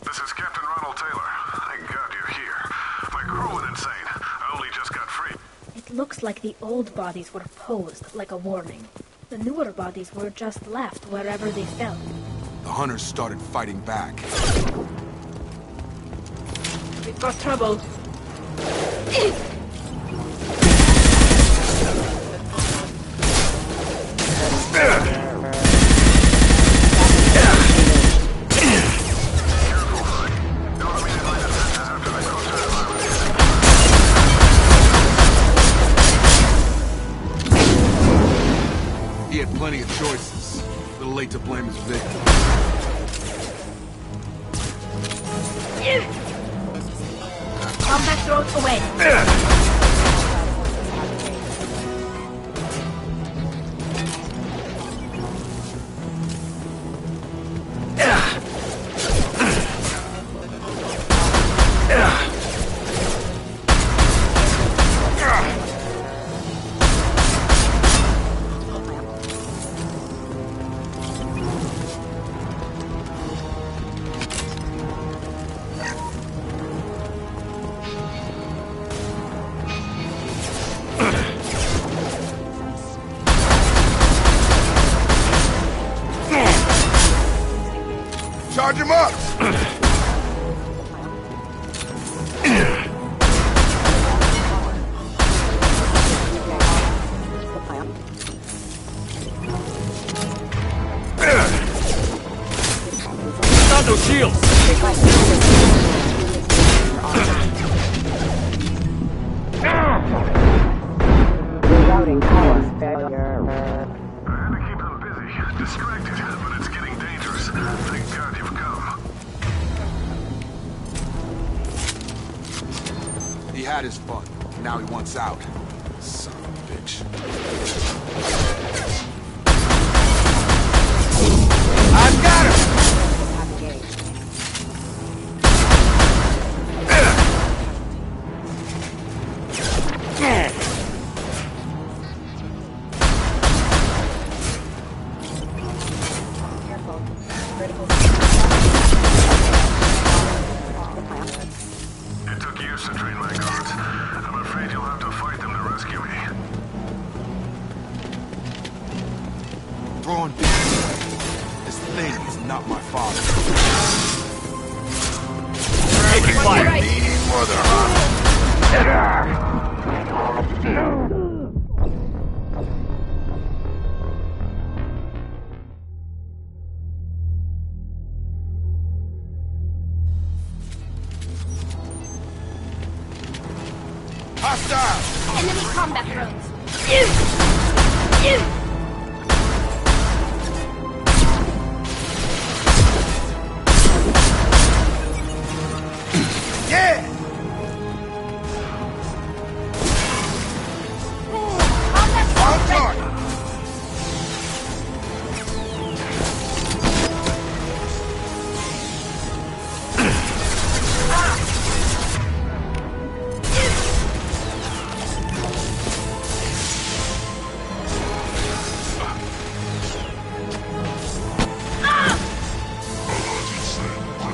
This is Captain Ronald Taylor. Thank God you're here. My crew went insane. I only just got free. It looks like the old bodies were posed like a warning. The newer bodies were just left wherever they fell. The hunters started fighting back. We've got trouble. He had plenty of choices. A little late to blame his victim. Combat throat away. He had his fun. Now he wants out. Son of a bitch. I've got him! It took years to train my guards. I'm afraid you'll have to fight them to rescue me. Thrawn, this thing is not my father. Taking fire! Hostile! Enemy combat drones. Yeah! On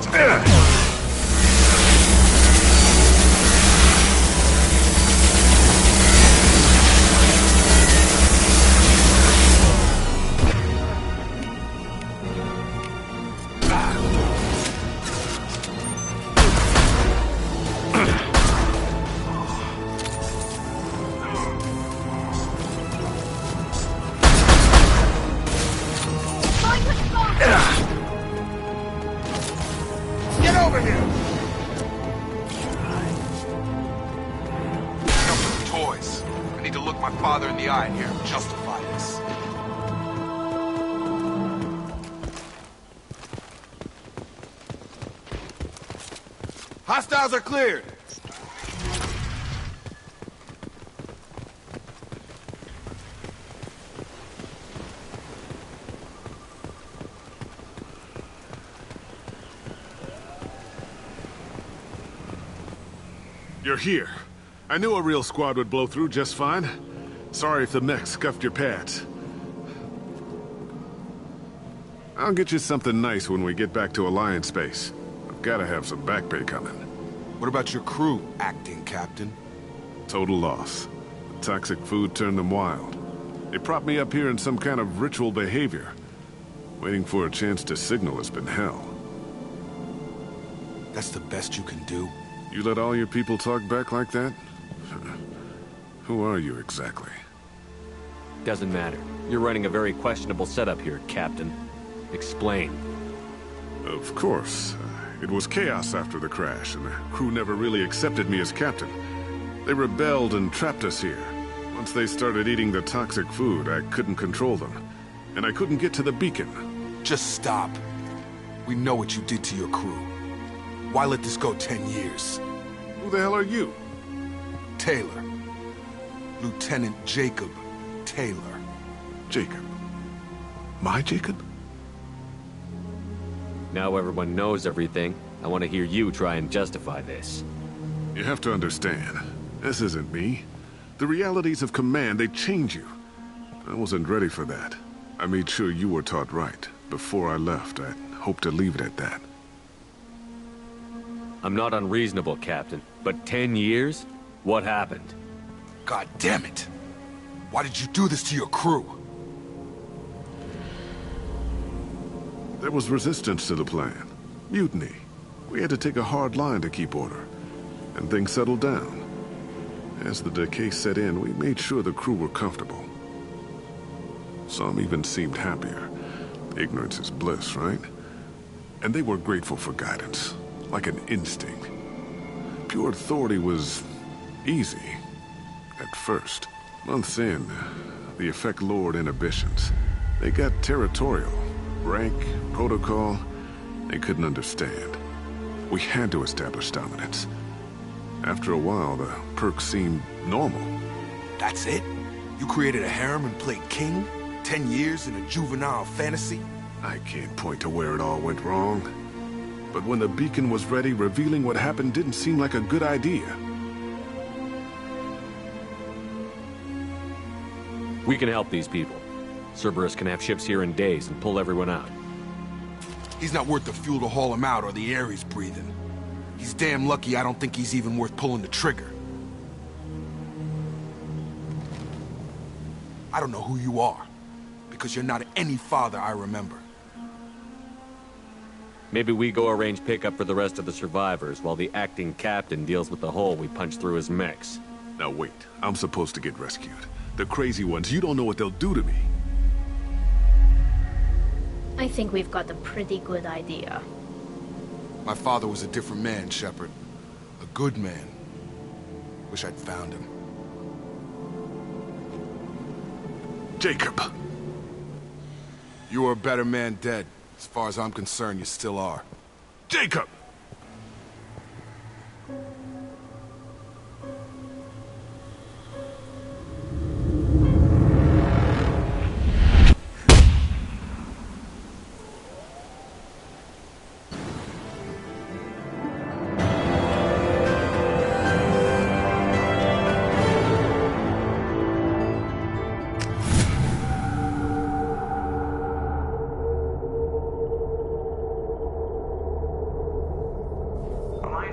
target! Get over here! Enough of the toys. I need to look my father in the eye here and justify this. Hostiles are cleared! You're here. I knew a real squad would blow through just fine. Sorry if the mechs scuffed your pads. I'll get you something nice when we get back to Alliance base. I've gotta have some back pay coming. What about your crew, acting captain? Total loss. The toxic food turned them wild. They propped me up here in some kind of ritual behavior. Waiting for a chance to signal has been hell. That's the best you can do? You let all your people talk back like that? Who are you exactly? Doesn't matter. You're running a very questionable setup here, Captain. Explain. Of course. It was chaos after the crash, and the crew never really accepted me as captain. They rebelled and trapped us here. Once they started eating the toxic food, I couldn't control them. And I couldn't get to the beacon. Just stop. We know what you did to your crew. Why let this go 10 years? Who the hell are you? Taylor. Lieutenant Jacob Taylor. Jacob? My Jacob? Now everyone knows everything. I want to hear you try and justify this. You have to understand, this isn't me. The realities of command, they change you. I wasn't ready for that. I made sure you were taught right. Before I left, I hoped to leave it at that. I'm not unreasonable, Captain, but 10 years? What happened? God damn it! Why did you do this to your crew? There was resistance to the plan. Mutiny. We had to take a hard line to keep order. And things settled down. As the decay set in, we made sure the crew were comfortable. Some even seemed happier. Ignorance is bliss, right? And they were grateful for guidance. Like an instinct. Pure authority was easy. At first. Months in, the effect lowered inhibitions. They got territorial. Rank, protocol, they couldn't understand. We had to establish dominance. After a while, the perks seemed normal. That's it? You created a harem and played king? 10 years in a juvenile fantasy? I can't point to where it all went wrong. But when the beacon was ready, revealing what happened didn't seem like a good idea. We can help these people. Cerberus can have ships here in days and pull everyone out. He's not worth the fuel to haul him out or the air he's breathing. He's damn lucky I don't think he's even worth pulling the trigger. I don't know who you are, because you're not any father I remember. Maybe we go arrange pickup for the rest of the survivors while the acting captain deals with the hole we punched through his mechs. Now wait, I'm supposed to get rescued. The crazy ones, you don't know what they'll do to me. I think we've got a pretty good idea. My father was a different man, Shepard. A good man. Wish I'd found him. Jacob! You were a better man dead. As far as I'm concerned, you still are. Jacob!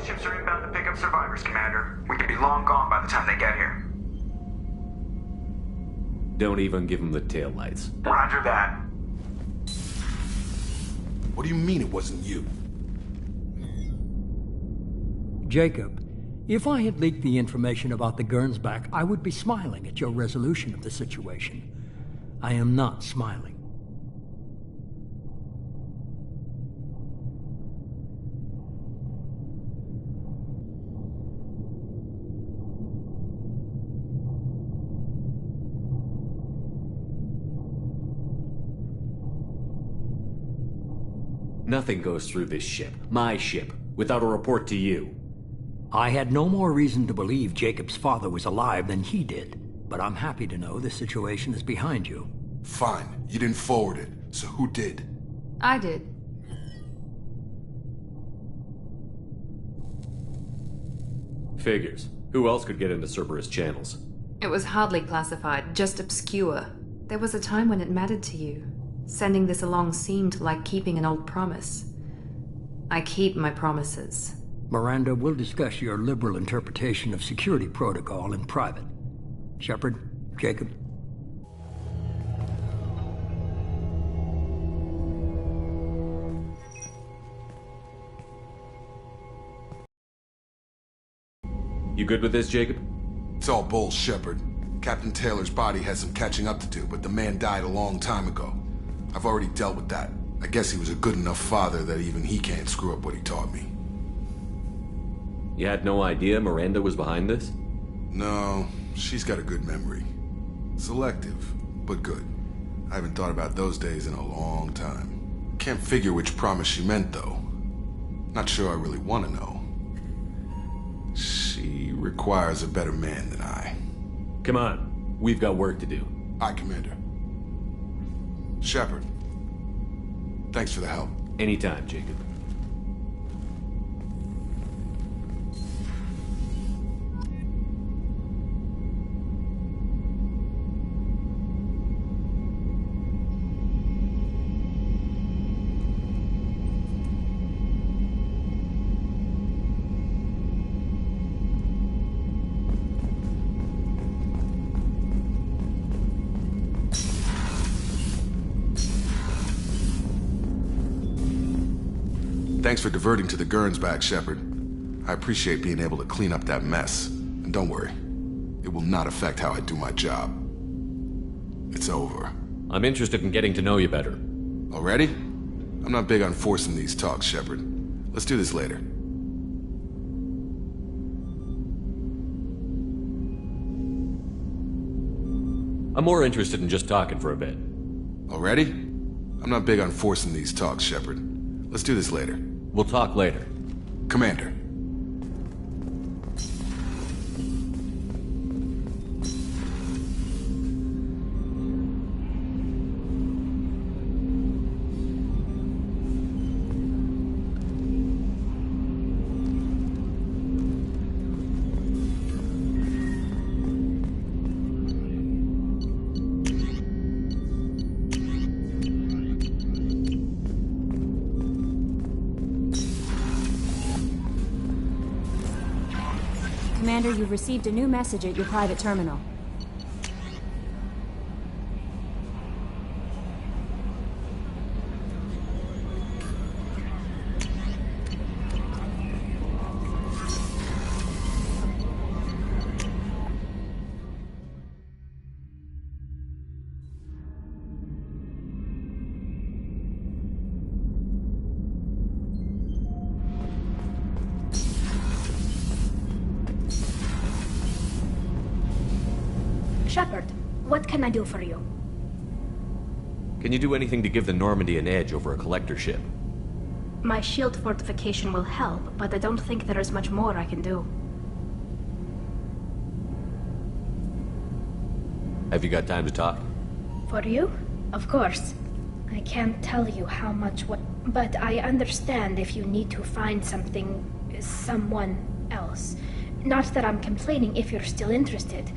Ships are inbound to pick up survivors, Commander. We could be long gone by the time they get here. Don't even give them the taillights. Roger that. What do you mean it wasn't you? Jacob, if I had leaked the information about the Gernsback, I would be smiling at your resolution of the situation. I am not smiling. Nothing goes through this ship, my ship, without a report to you. I had no more reason to believe Jacob's father was alive than he did, but I'm happy to know the situation is behind you. Fine. You didn't forward it, so who did? I did. Figures. Who else could get into Cerberus channels? It was hardly classified, just obscure. There was a time when it mattered to you. Sending this along seemed like keeping an old promise. I keep my promises. Miranda, we'll discuss your liberal interpretation of security protocol in private. Shepard, Jacob. You good with this, Jacob? It's all bull, Shepard. Captain Taylor's body has some catching up to do, but the man died a long time ago. I've already dealt with that. I guess he was a good enough father that even he can't screw up what he taught me. You had no idea Miranda was behind this? No, she's got a good memory. Selective, but good. I haven't thought about those days in a long time. Can't figure which promise she meant, though. Not sure I really want to know. She requires a better man than I. Come on, we've got work to do. Aye, Commander. Shepard, thanks for the help. Anytime, Jacob. Thanks for diverting to the Gernsback, Shepard. I appreciate being able to clean up that mess. And don't worry, it will not affect how I do my job. It's over. I'm interested in getting to know you better. Already? I'm not big on forcing these talks, Shepard. Let's do this later. I'm more interested in just talking for a bit. Already? I'm not big on forcing these talks, Shepard. Let's do this later. We'll talk later. Commander. Commander, you've received a new message at your private terminal. Shepard, what can I do for you? Can you do anything to give the Normandy an edge over a collector ship? My shield fortification will help, but I don't think there is much more I can do. Have you got time to talk? For you? Of course. I can't tell you how much but I understand if you need to find someone else. Not that I'm complaining if you're still interested.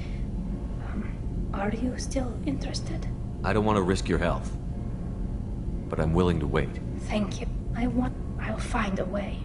Are you still interested? I don't want to risk your health, but I'm willing to wait. Thank you. I'll find a way.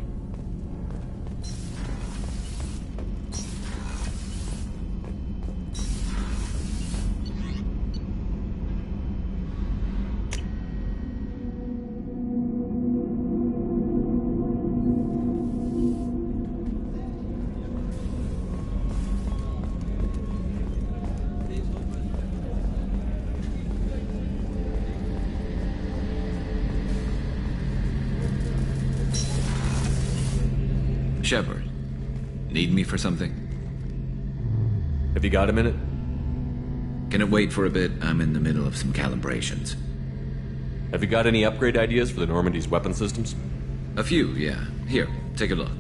Shepard, need me for something? Have you got a minute? Can it wait for a bit? I'm in the middle of some calibrations. Have you got any upgrade ideas for the Normandy's weapon systems? A few, yeah. Here, take a look.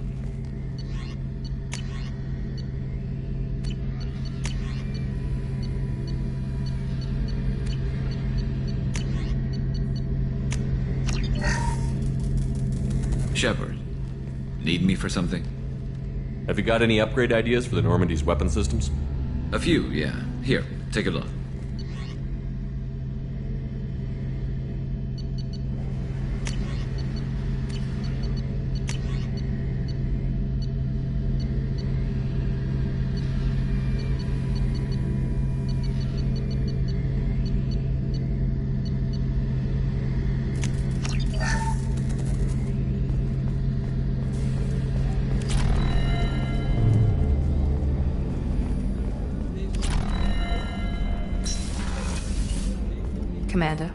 Shepard, need me for something? Have you got any upgrade ideas for the Normandy's weapon systems? A few, yeah. Here, take a look. Commander,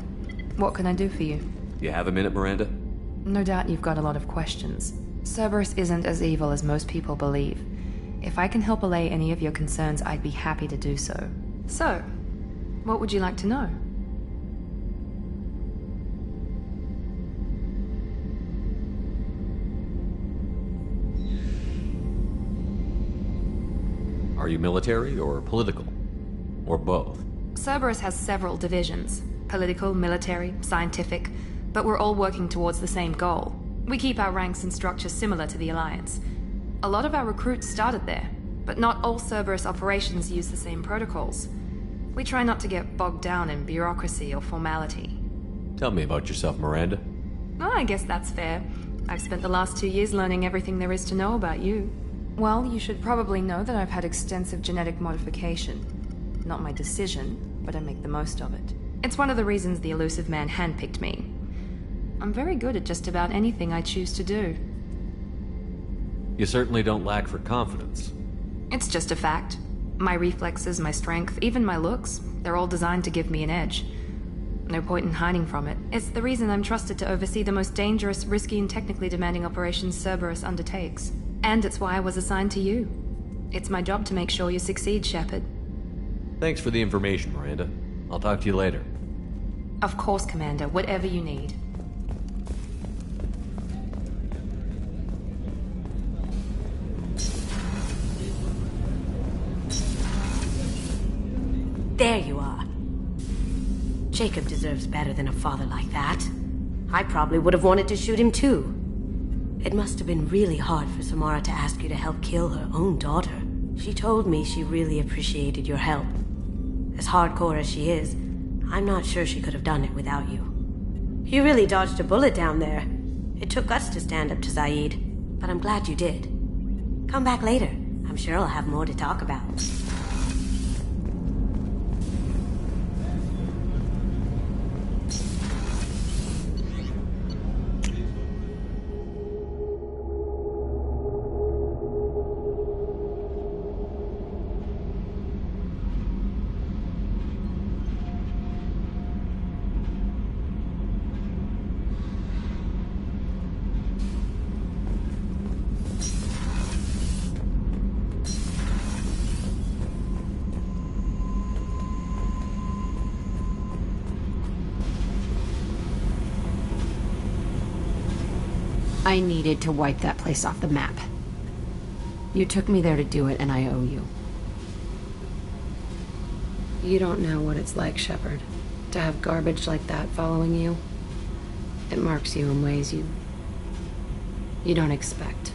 what can I do for you? You have a minute, Miranda? No doubt you've got a lot of questions. Cerberus isn't as evil as most people believe. If I can help allay any of your concerns, I'd be happy to do so. So, what would you like to know? Are you military or political? Or both? Cerberus has several divisions. Political, military, scientific, but we're all working towards the same goal. We keep our ranks and structure similar to the Alliance. A lot of our recruits started there, but not all Cerberus operations use the same protocols. We try not to get bogged down in bureaucracy or formality. Tell me about yourself, Miranda. Oh, I guess that's fair. I've spent the last 2 years learning everything there is to know about you. Well, you should probably know that I've had extensive genetic modification. Not my decision, but I make the most of it. It's one of the reasons the Elusive Man handpicked me. I'm very good at just about anything I choose to do. You certainly don't lack for confidence. It's just a fact. My reflexes, my strength, even my looks, they're all designed to give me an edge. No point in hiding from it. It's the reason I'm trusted to oversee the most dangerous, risky, and technically demanding operations Cerberus undertakes. And it's why I was assigned to you. It's my job to make sure you succeed, Shepard. Thanks for the information, Miranda. I'll talk to you later. Of course, Commander. Whatever you need. There you are. Jacob deserves better than a father like that. I probably would have wanted to shoot him too. It must have been really hard for Samara to ask you to help kill her own daughter. She told me she really appreciated your help. As hardcore as she is, I'm not sure she could have done it without you. You really dodged a bullet down there. It took us to stand up to Zaid, but I'm glad you did. Come back later. I'm sure I'll have more to talk about. I needed to wipe that place off the map. You took me there to do it, and I owe you. You don't know what it's like, Shepard, to have garbage like that following you. It marks you in ways you don't expect.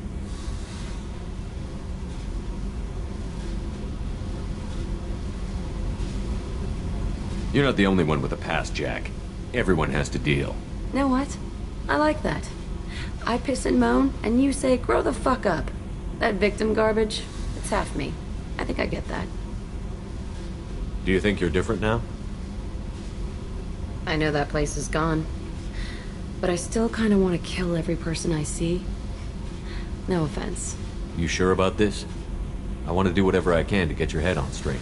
You're not the only one with a past, Jack. Everyone has to deal. Know what? I like that. I piss and moan, and you say, grow the fuck up. That victim garbage, it's half me. I think I get that. Do you think you're different now? I know that place is gone. But I still kind of want to kill every person I see. No offense. You sure about this? I want to do whatever I can to get your head on straight.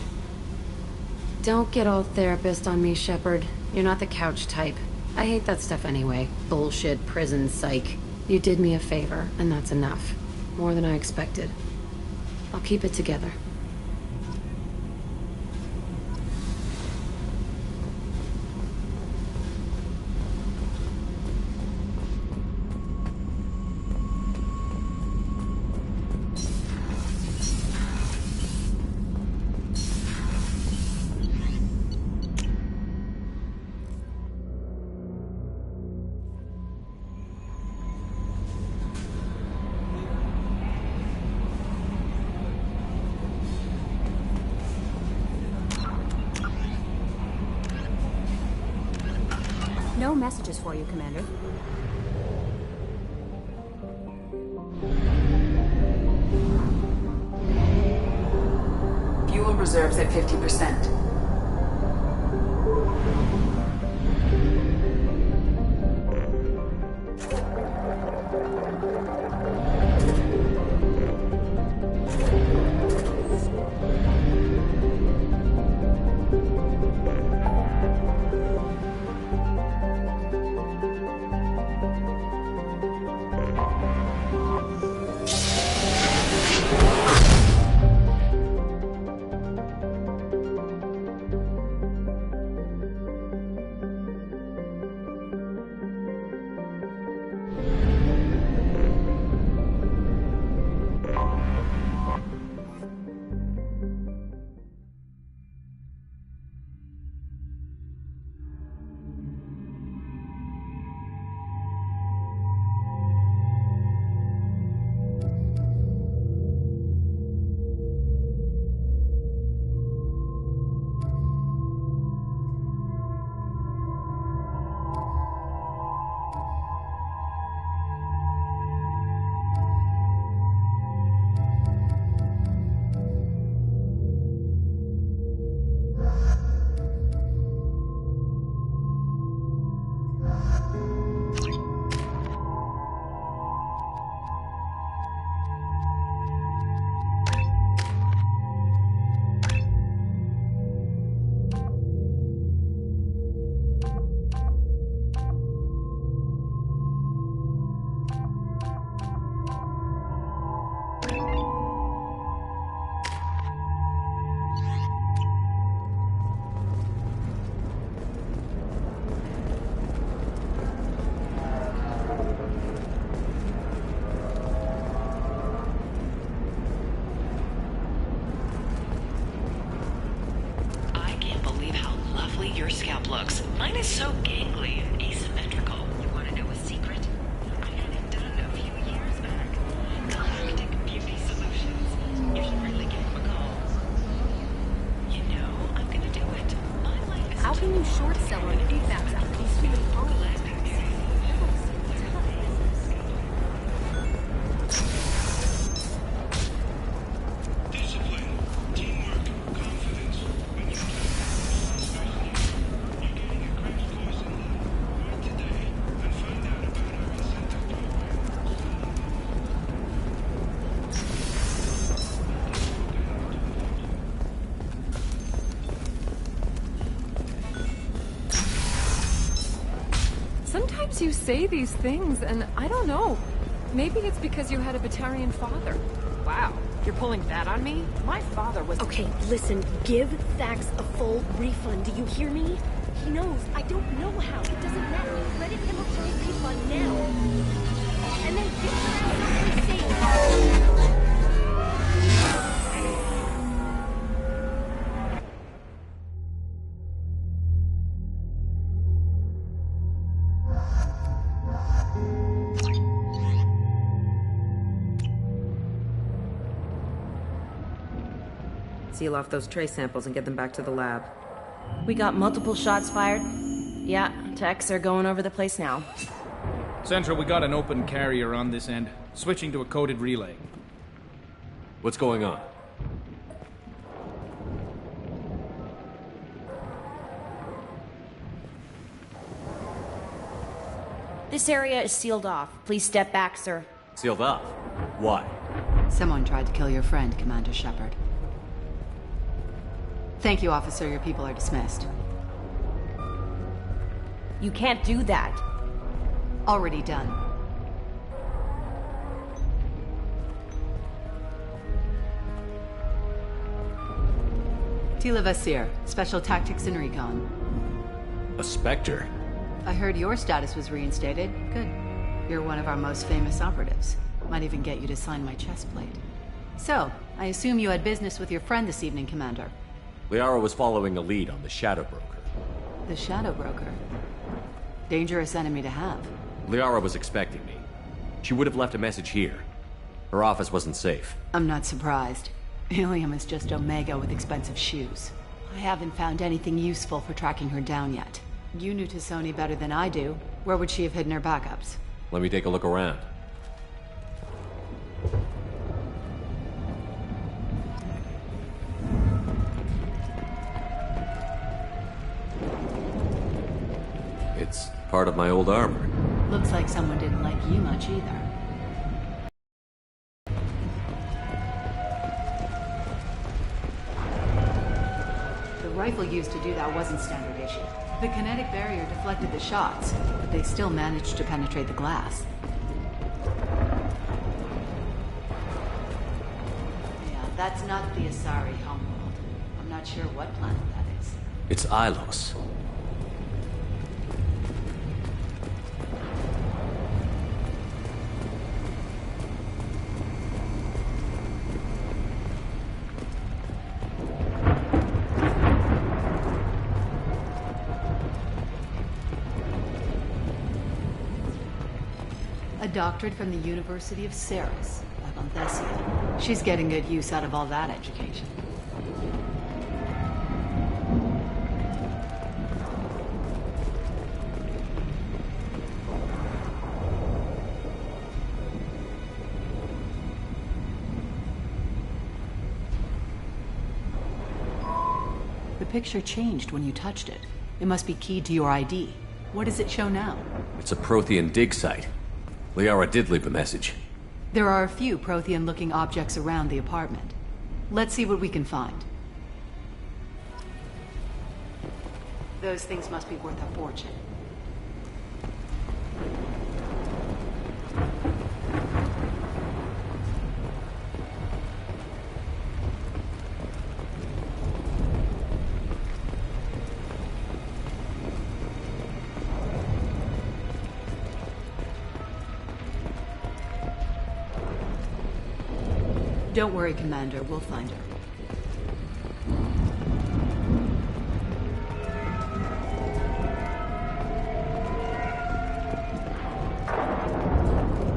Don't get all therapist on me, Shepard. You're not the couch type. I hate that stuff anyway. Bullshit, prison, psych. You did me a favor, and that's enough. More than I expected. I'll keep it together. No messages for you, Commander. Fuel reserves at 50%. Your scalp looks. Mine is so gangly and asymmetrical. You want to know a secret? I had it done a few years back. Galactic Beauty Solutions. You should really give them a call. You know, I'm gonna do it. My life is How can you short sell on feedbacks after these human you say these things, and I don't know. Maybe it's because you had a Batarian father. Wow, you're pulling that on me? My father was... Okay, listen, give Thax a full refund, do you hear me? He knows, I don't know how, it doesn't matter. Credit him a full refund now. And then give him something safe. Seal off those trace samples and get them back to the lab. We got multiple shots fired. Yeah, techs are going over the place now. Central, we got an open carrier on this end. Switching to a coded relay. What's going on? This area is sealed off. Please step back, sir. Sealed off? Why? Someone tried to kill your friend, Commander Shepard. Thank you, officer. Your people are dismissed. You can't do that. Already done. Tila Vasir, Special Tactics and Recon. A Spectre? I heard your status was reinstated. Good. You're one of our most famous operatives. Might even get you to sign my chest plate. So, I assume you had business with your friend this evening, Commander. Liara was following a lead on the Shadow Broker. The Shadow Broker? Dangerous enemy to have. Liara was expecting me. She would have left a message here. Her office wasn't safe. I'm not surprised. Ilium is just Omega with expensive shoes. I haven't found anything useful for tracking her down yet. You knew T'Soni better than I do. Where would she have hidden her backups? Let me take a look around. It's part of my old armor. Looks like someone didn't like you much either. The rifle used to do that wasn't standard issue. The kinetic barrier deflected the shots, but they still managed to penetrate the glass. Yeah, that's not the Asari homeworld. I'm not sure what planet that is. It's Ilos. A doctorate from the University of Ceres, Avanthesia. She's getting good use out of all that education. The picture changed when you touched it. It must be keyed to your ID. What does it show now? It's a Prothean dig site. Liara did leave a message. There are a few Prothean-looking objects around the apartment. Let's see what we can find. Those things must be worth a fortune. Don't worry, Commander. We'll find her.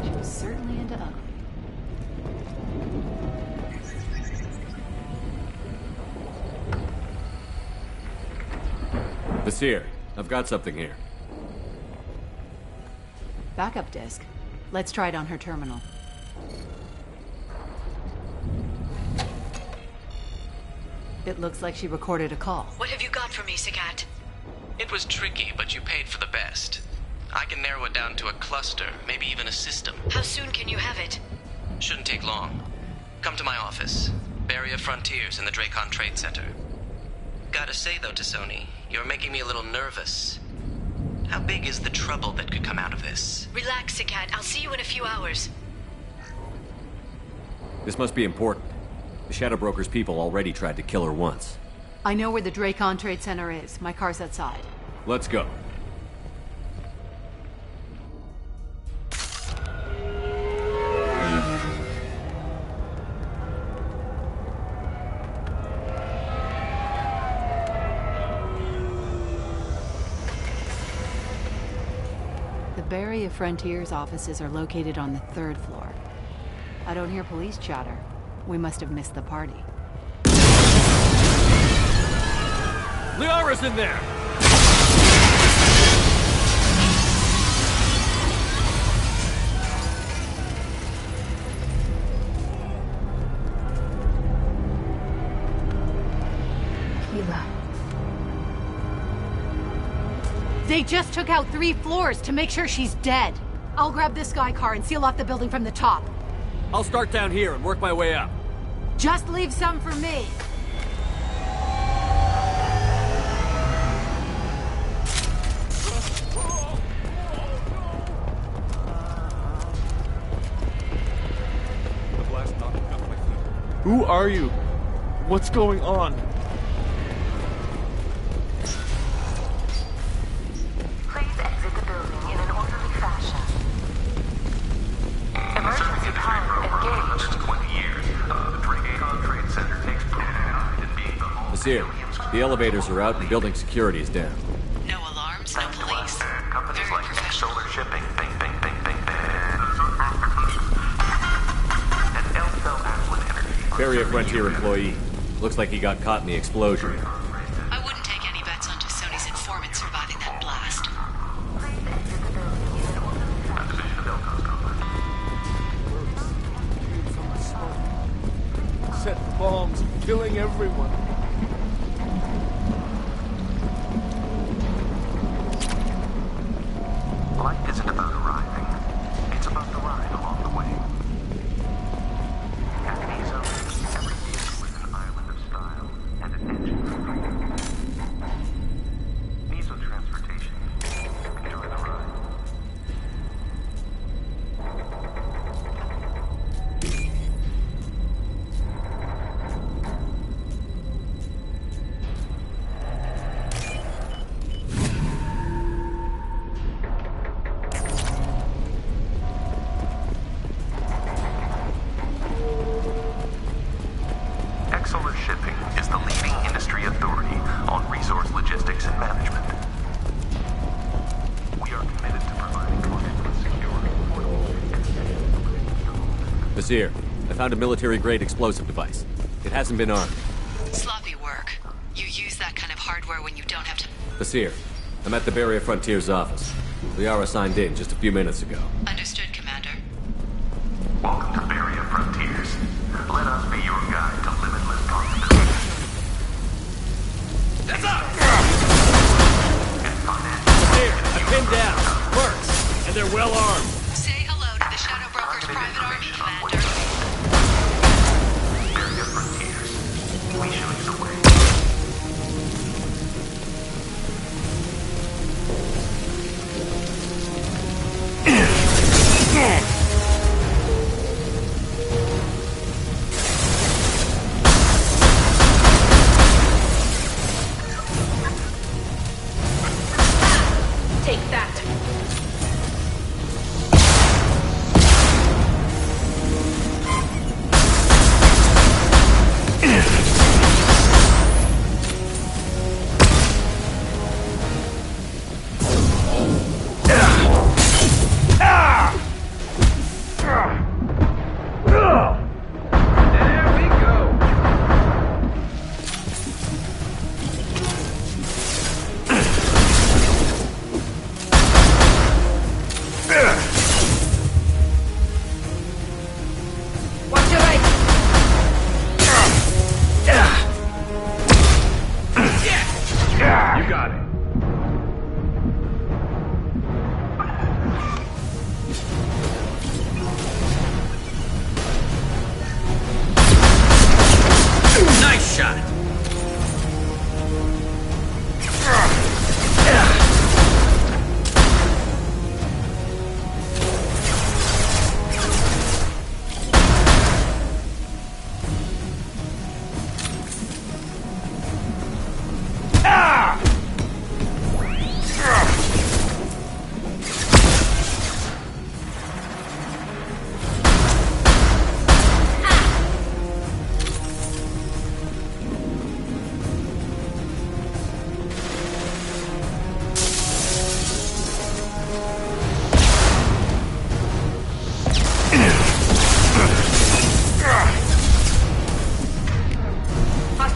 She was certainly into ugly. Vasir, I've got something here. Backup disk. Let's try it on her terminal. It looks like she recorded a call. What have you got for me, Sagat? It was tricky, but you paid for the best. I can narrow it down to a cluster, maybe even a system. How soon can you have it? Shouldn't take long. Come to my office. Barrier Frontiers in the Dracon Trade Center. Gotta say though, T'Soni, you're making me a little nervous. How big is the trouble that could come out of this? Relax, Sikat. I'll see you in a few hours. This must be important. The Shadow Broker's people already tried to kill her once. I know where the Dracon Trade Center is. My car's outside. Let's go. The Barrier Frontiers offices are located on the 3rd floor. I don't hear police chatter. We must have missed the party. Liara's in there! Hila. They just took out 3 floors to make sure she's dead. I'll grab this Sky car and seal off the building from the top. I'll start down here and work my way up. Just leave some for me. Who are you? What's going on? Please exit the building in an orderly fashion. Emergency power engaged. 20 years. The Dracon Trade Center takes pride in being the home. Monsieur, the elevators are out and building security is down. No alarms, no police. Companies like Solar Shipping, bing, bing, bing, bing, bing. And Elcel Affluent Energy. Barrier Frontier employee. Looks like he got caught in the explosion. I wouldn't take any bets on Sony's informant surviving that blast. Set bombs, killing everyone. Life isn't about arriving. It's about the ride along the way. At Azo, every vehicle is an island of style and an engine for freedom. Azo Transportation. Enjoy the ride. Exolar Shipping is the leading industry authority on resource logistics and management. We are committed to providing clients with secure, affordable, and safe. Monsieur, I found a military-grade explosive device. It hasn't been armed. Sloppy work. You use that kind of hardware when you don't have to... Monsieur, I'm at the Barrier Frontier's office. Liara signed in just a few minutes ago. Understood, Commander. Welcome to Barrier Frontiers. Let us be your guide to limitless possibilities. That's up! Here, I pinned down. Mercs, and they're well armed. Say hello to the Shadow Broker's private army, Commander. Barrier Frontiers. We show you the way. Take that.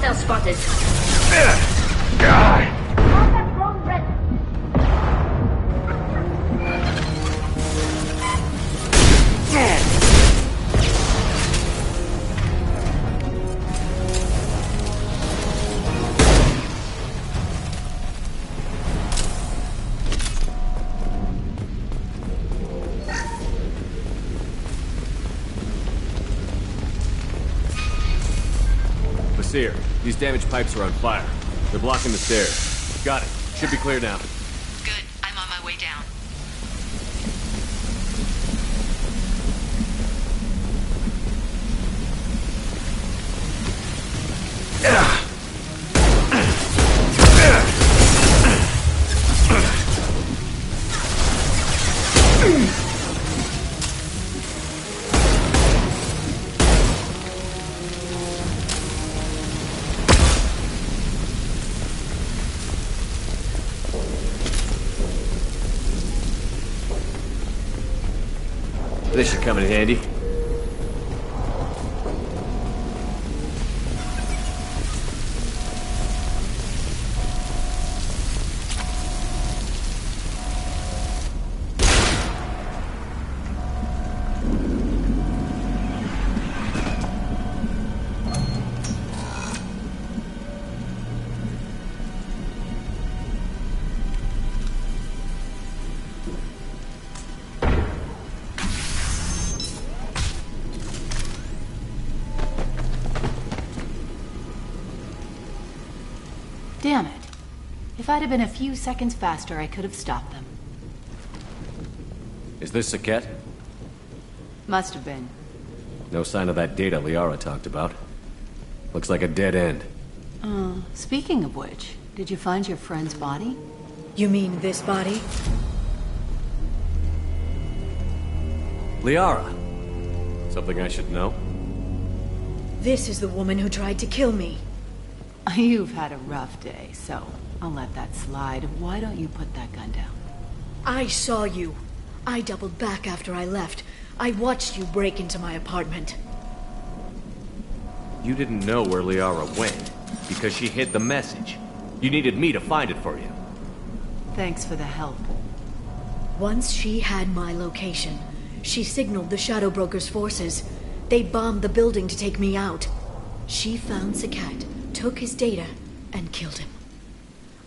Hostile spotted. Contact drone ready. Seer, these damaged pipes are on fire. They're blocking the stairs. Got it. Should be clear now. Good. I'm on my way down. This should come in handy. Damn it. If I'd have been a few seconds faster, I could have stopped them. Is this Saket? Must have been. No sign of that data Liara talked about. Looks like a dead end. Speaking of which, did you find your friend's body? You mean this body? Liara. Something I should know? This is the woman who tried to kill me. You've had a rough day, so I'll let that slide. Why don't you put that gun down? I saw you. I doubled back after I left. I watched you break into my apartment. You didn't know where Liara went, because she hid the message. You needed me to find it for you. Thanks for the help. Once she had my location, she signaled the Shadow Broker's forces. They bombed the building to take me out. She found Saket, took his data, and killed him.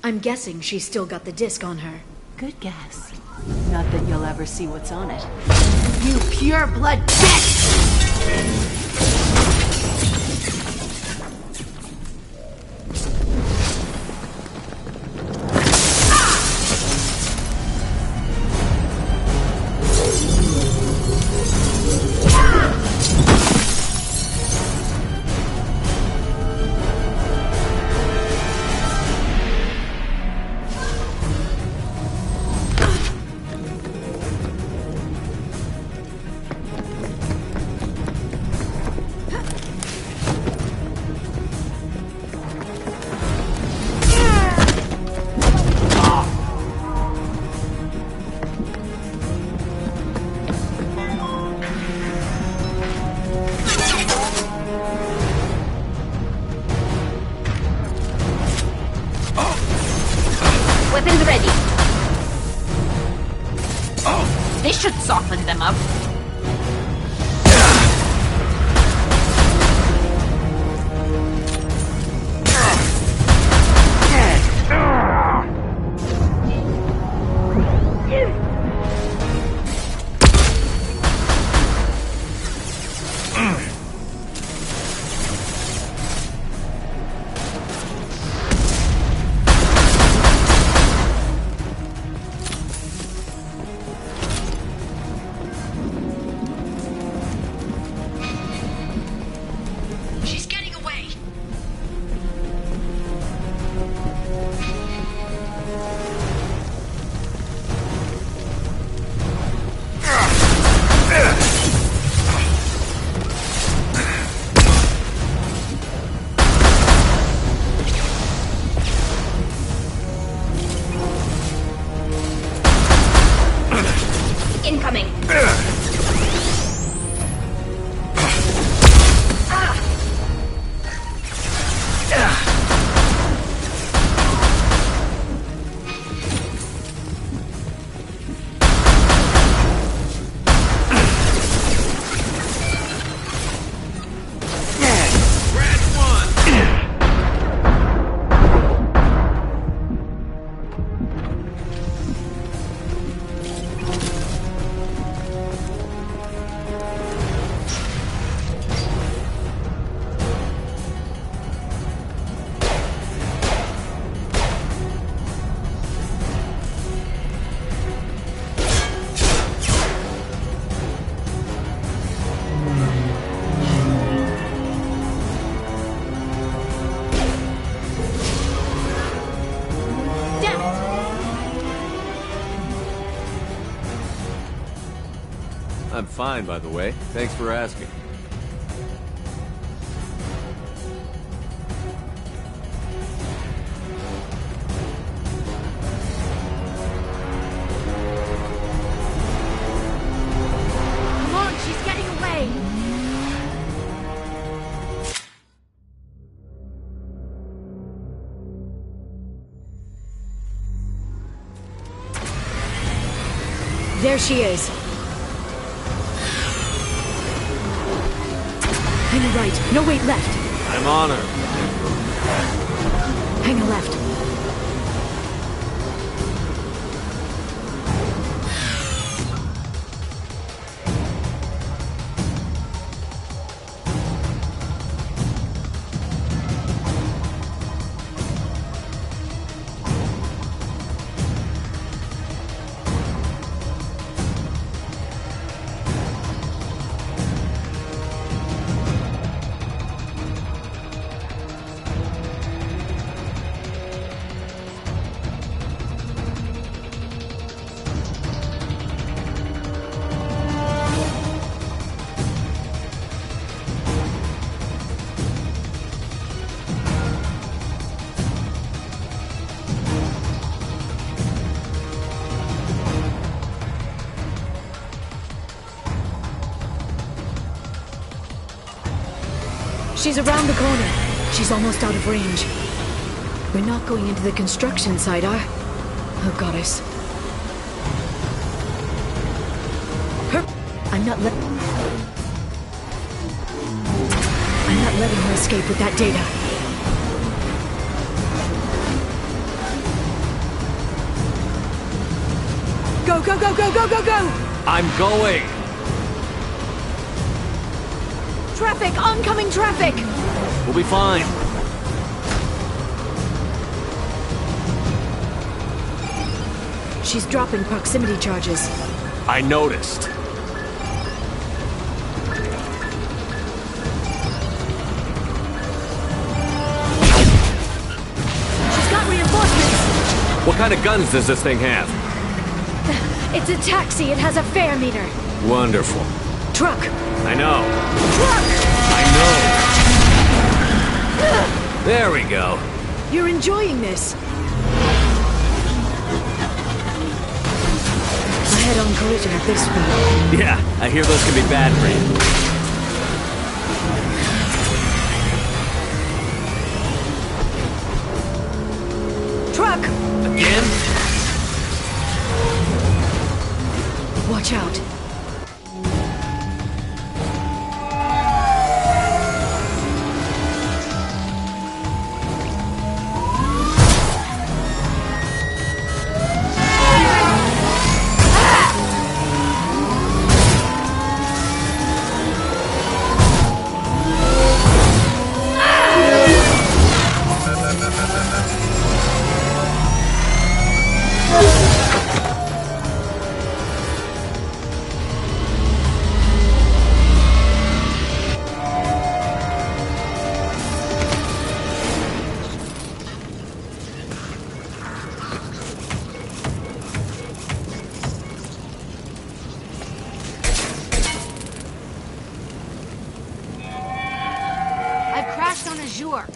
I'm guessing she's still got the disc on her. Good guess. Not that you'll ever see what's on it. You pure blood bitch! Weapons ready. This should soften them up. I'm fine, by the way. Thanks for asking. Come on, she's getting away! There she is. Hang a right. No, wait, left. I'm on her. Hang a left. She's around the corner. She's almost out of range. We're not going into the construction site, are? Oh, goddess. I'm not letting her escape with that data. Go, go, go, go, go, go, go! I'm going! Traffic! Oncoming traffic! We'll be fine. She's dropping proximity charges. I noticed. She's got reinforcements! What kind of guns does this thing have? It's a taxi. It has a fare meter. Wonderful. Truck! I know. Truck! I know! There we go. You're enjoying this. A head-on collision at this speed. Yeah, I hear those can be bad for you. Truck! Again? Watch out.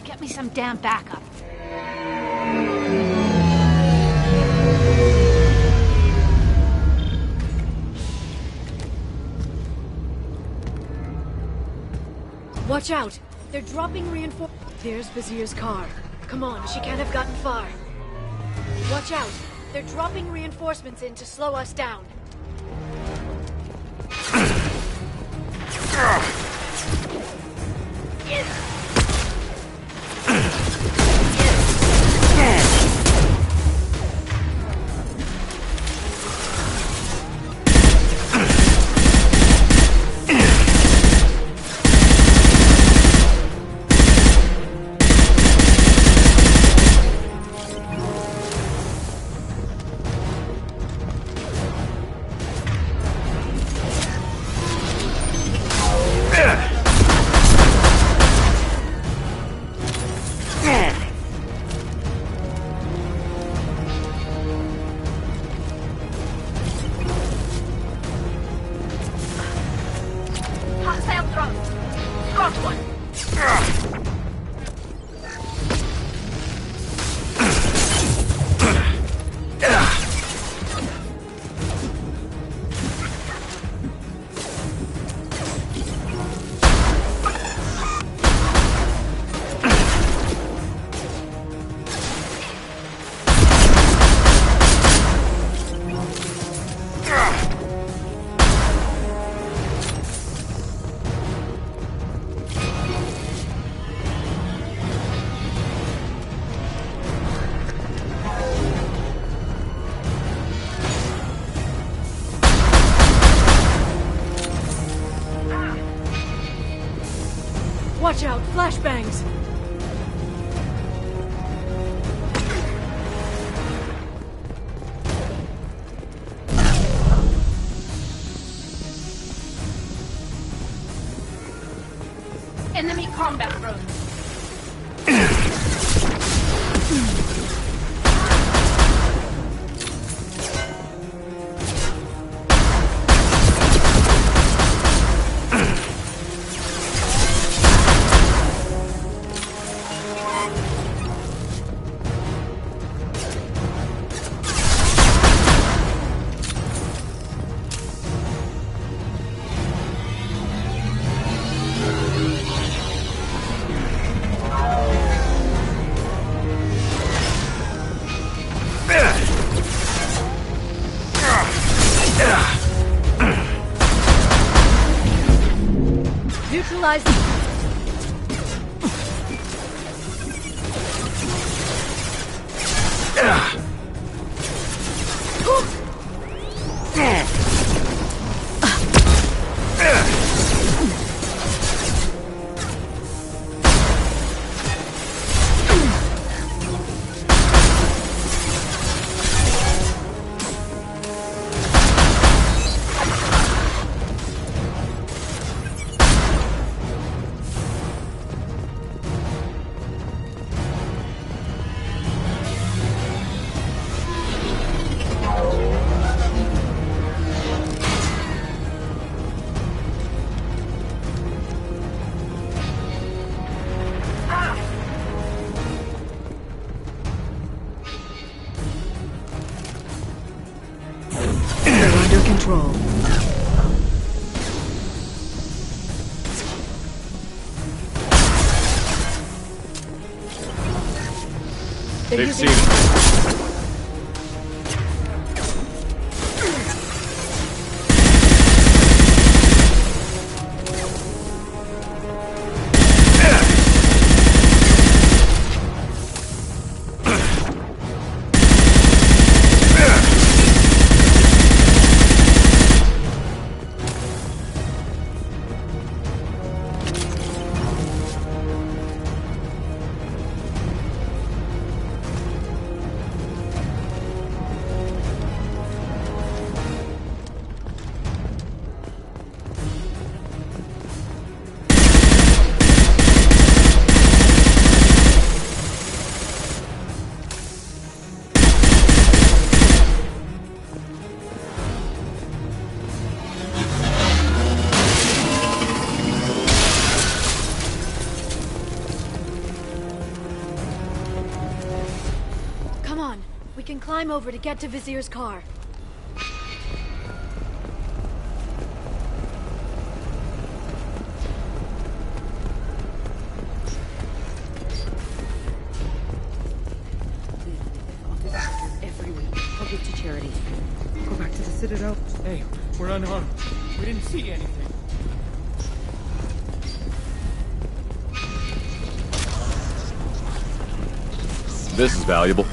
Get me some damn backup. Watch out! They're dropping reinforcements. There's Vizier's car. Come on, she can't have gotten far. Watch out! They're dropping reinforcements in to slow us down. Hostile drone. Got one. Watch out, flashbangs! Enemy combat drone. Neutralize. They're under control. They've seen it. Come on, we can climb over to get to Vizier's car. I'll give to charity. Go back to the Citadel. Hey, we're unharmed. We didn't see anything. This is valuable.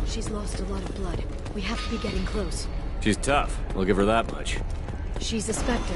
She's lost a lot of blood. We have to be getting close. She's tough. I'll give her that much. She's a Spectre.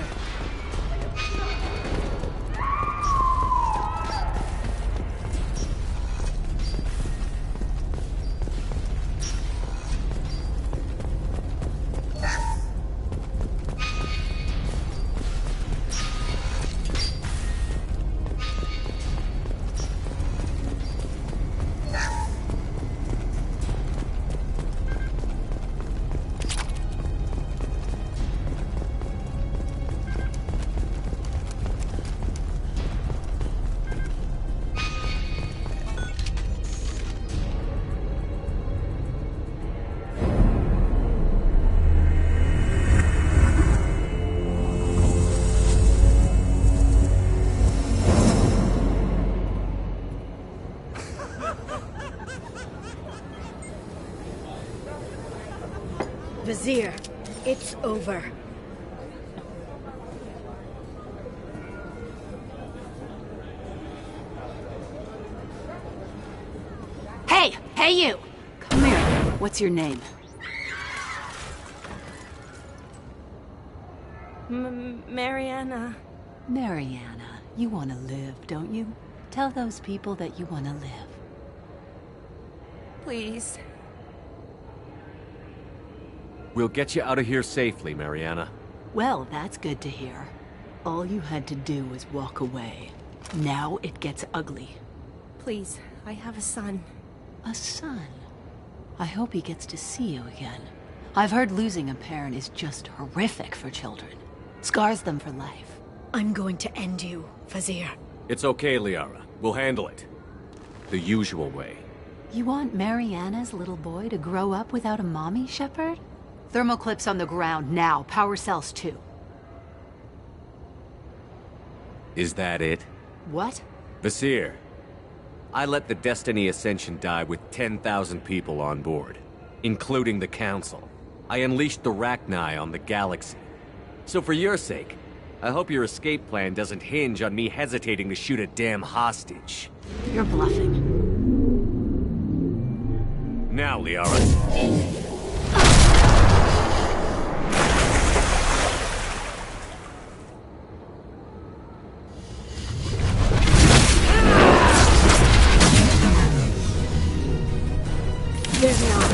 Vizier, it's over. Hey! Hey, you! Come here. What's your name? Mariana. Mariana. You want to live, don't you? Tell those people that you want to live. Please. We'll get you out of here safely, Mariana. Well, that's good to hear. All you had to do was walk away. Now it gets ugly. Please, I have a son. A son? I hope he gets to see you again. I've heard losing a parent is just horrific for children. Scars them for life. I'm going to end you, Vizier. It's okay, Liara. We'll handle it. The usual way. You want Mariana's little boy to grow up without a mommy, Shepard? Thermal clips on the ground now. Power cells too. Is that it? What? Vizier, I let the Destiny Ascension die with 10,000 people on board, including the Council. I unleashed the Rachni on the galaxy. So for your sake, I hope your escape plan doesn't hinge on me hesitating to shoot a damn hostage. You're bluffing. Now, Liara. There they are.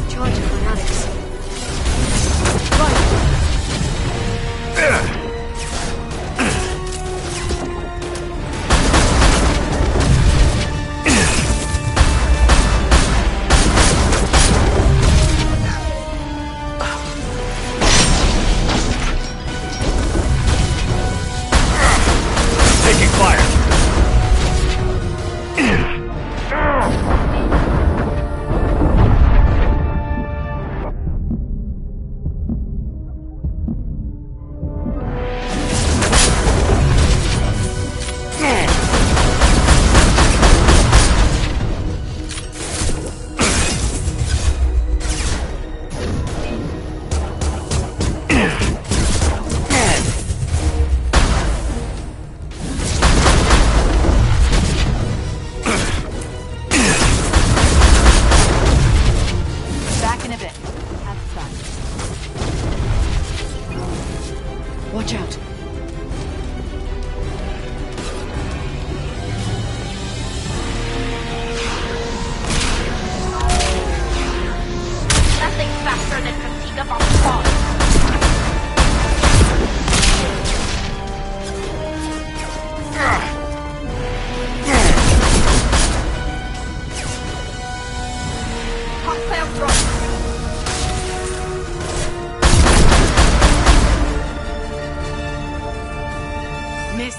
Charging fanatics. Run!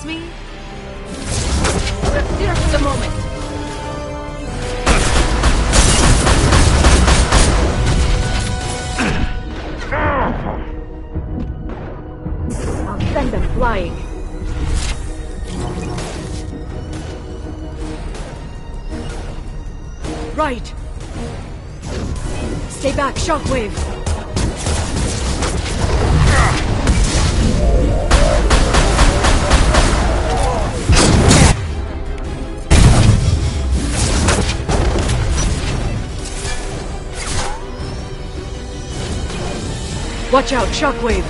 me? Let's steer for the moment. I'll send them flying. Right. Stay back, Shockwave. Watch out, Shockwave.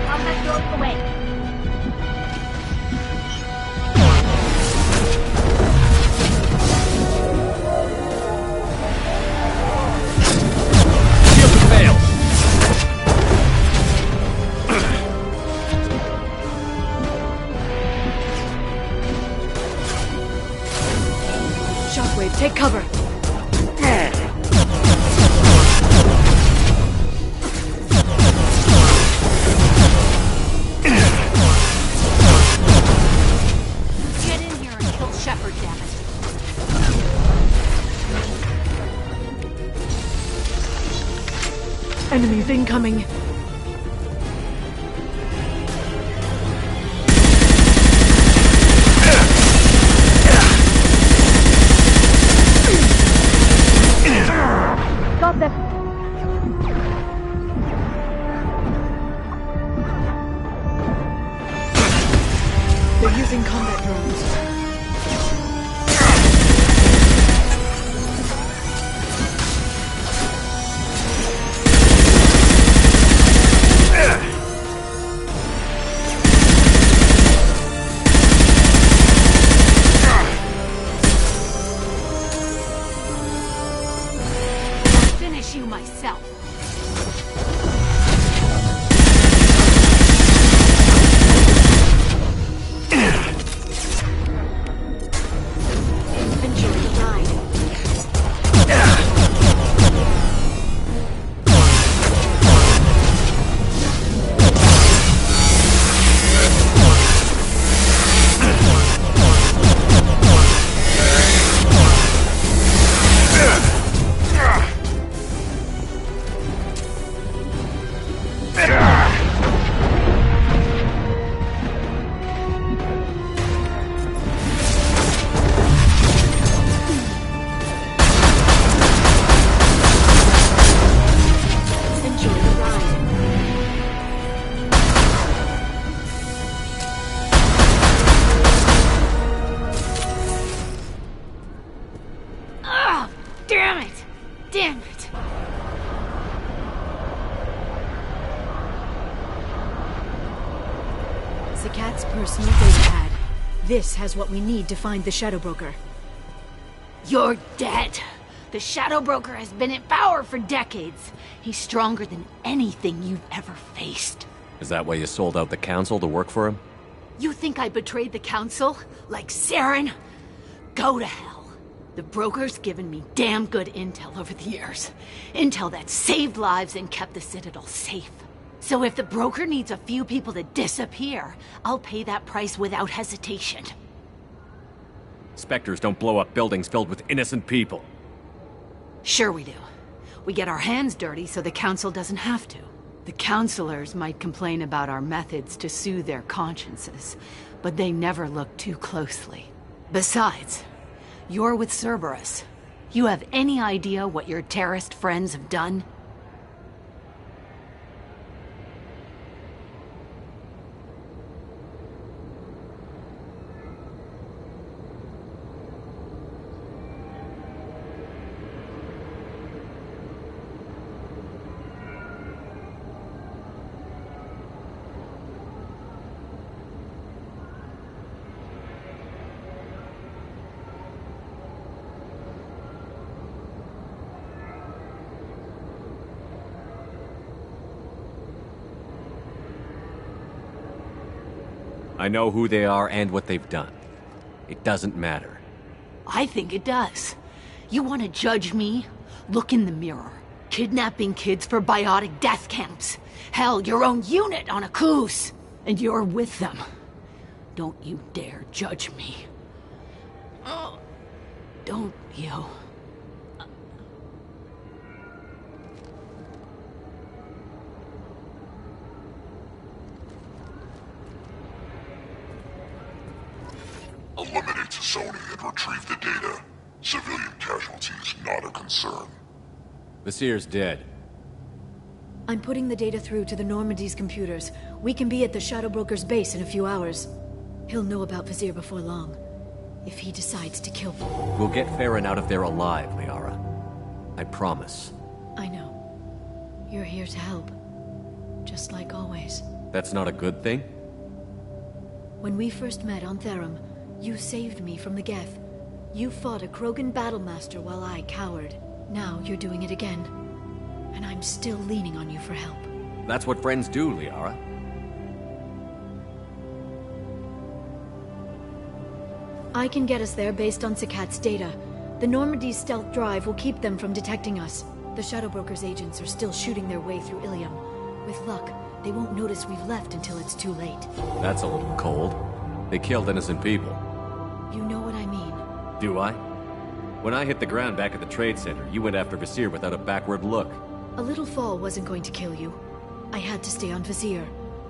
Combat drones away. Shockwave, take cover. Get in here and kill Shepard, damn it. Enemies incoming. Got them. They're using combat drones. Finish you myself. Enjoy the ride. Enjoy the ride. Ugh! Damn it! Damn it! Zakat's personal datapad. This has what we need to find the Shadow Broker. You're dead. The Shadow Broker has been in power for decades. He's stronger than anything you've ever faced. Is that why you sold out the Council to work for him? You think I betrayed the Council? Like Saren? Go to hell. The Broker's given me damn good intel over the years. Intel that saved lives and kept the Citadel safe. So if the Broker needs a few people to disappear, I'll pay that price without hesitation. Spectres don't blow up buildings filled with innocent people. Sure we do. We get our hands dirty so the Council doesn't have to. The Councilors might complain about our methods to soothe their consciences, but they never look too closely. Besides, you're with Cerberus. You have any idea what your terrorist friends have done? I know who they are and what they've done. It doesn't matter. I think it does. You want to judge me? Look in the mirror. Kidnapping kids for biotic death camps. Hell, your own unit on a cruise. And you're with them. Don't you dare judge me. Don't you? Eliminate Sony and retrieve the data. Civilian casualties not a concern. Vasir's dead. I'm putting the data through to the Normandy's computers. We can be at the Shadow Broker's base in a few hours. He'll know about Vasir before long. If he decides to kill me. We'll get Farron out of there alive, Liara. I promise. I know. You're here to help. Just like always. That's not a good thing? When we first met on Therum, you saved me from the Geth. You fought a Krogan battlemaster while I cowered. Now you're doing it again. And I'm still leaning on you for help. That's what friends do, Liara. I can get us there based on Sakat's data. The Normandy's stealth drive will keep them from detecting us. The Shadow Broker's agents are still shooting their way through Ilium. With luck, they won't notice we've left until it's too late. That's a little cold. They killed innocent people. You know what I mean. Do I? When I hit the ground back at the trade center, you went after Vasir without a backward look. A little fall wasn't going to kill you. I had to stay on Vasir.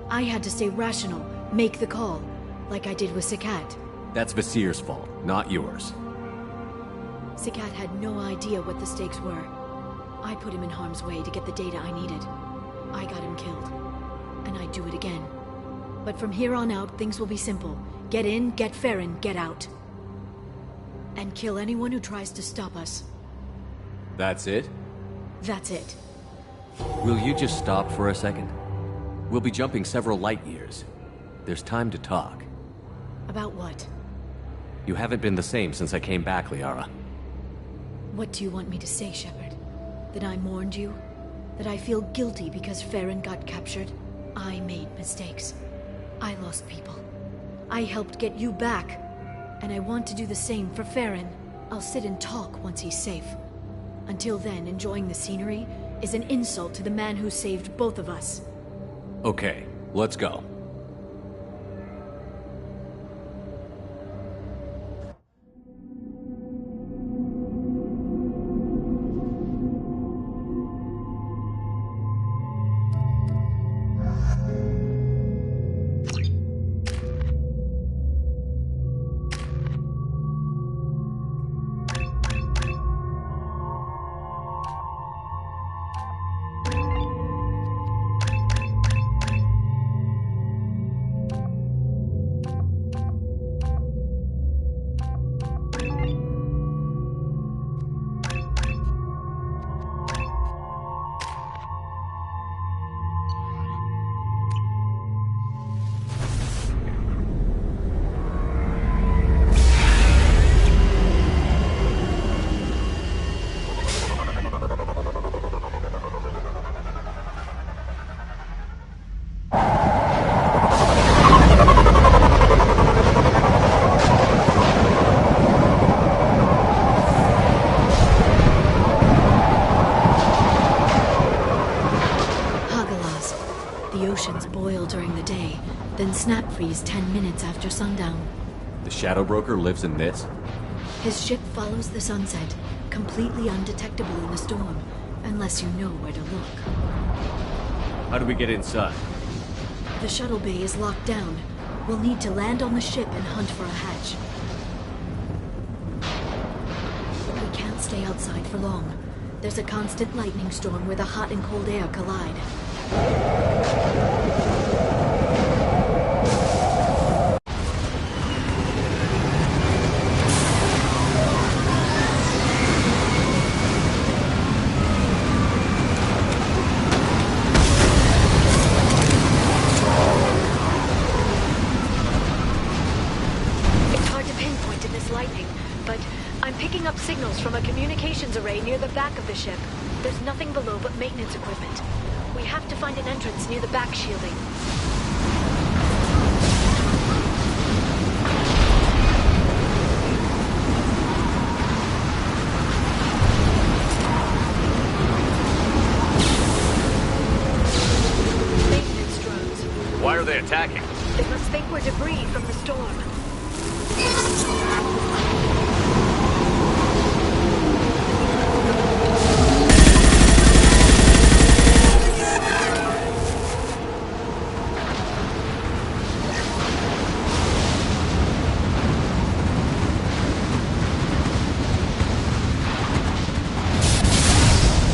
I had to stay rational, make the call, like I did with Sakat. That's Vasir's fault, not yours. Sakat had no idea what the stakes were. I put him in harm's way to get the data I needed. I got him killed. And I'd do it again. But from here on out, things will be simple. Get in, get Farron, get out. And kill anyone who tries to stop us. That's it? That's it. Will you just stop for a second? We'll be jumping several light years. There's time to talk. About what? You haven't been the same since I came back, Liara. What do you want me to say, Shepard? That I mourned you? That I feel guilty because Farron got captured? I made mistakes. I lost people. I helped get you back. And I want to do the same for Farron. I'll sit and talk once he's safe. Until then, enjoying the scenery is an insult to the man who saved both of us. Okay, let's go. Snap freeze 10 minutes after sundown. The Shadow Broker lives in this? His ship follows the sunset, completely undetectable in the storm, unless you know where to look. How do we get inside? The shuttle bay is locked down. We'll need to land on the ship and hunt for a hatch. We can't stay outside for long. There's a constant lightning storm where the hot and cold air collide. From a communications array near the back of the ship. There's nothing below but maintenance equipment. We have to find an entrance near the back shielding. they attacking? They must think we're debris from the storm.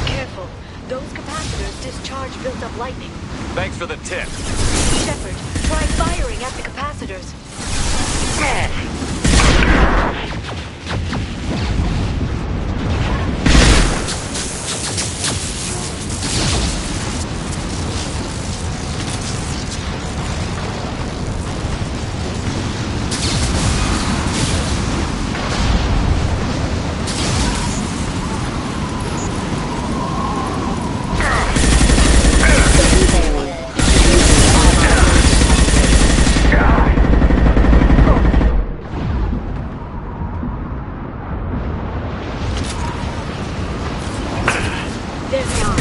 Careful. Those capacitors discharge built-up lightning. Thanks for the tip. Shepard, try firing at the capacitors. There they are.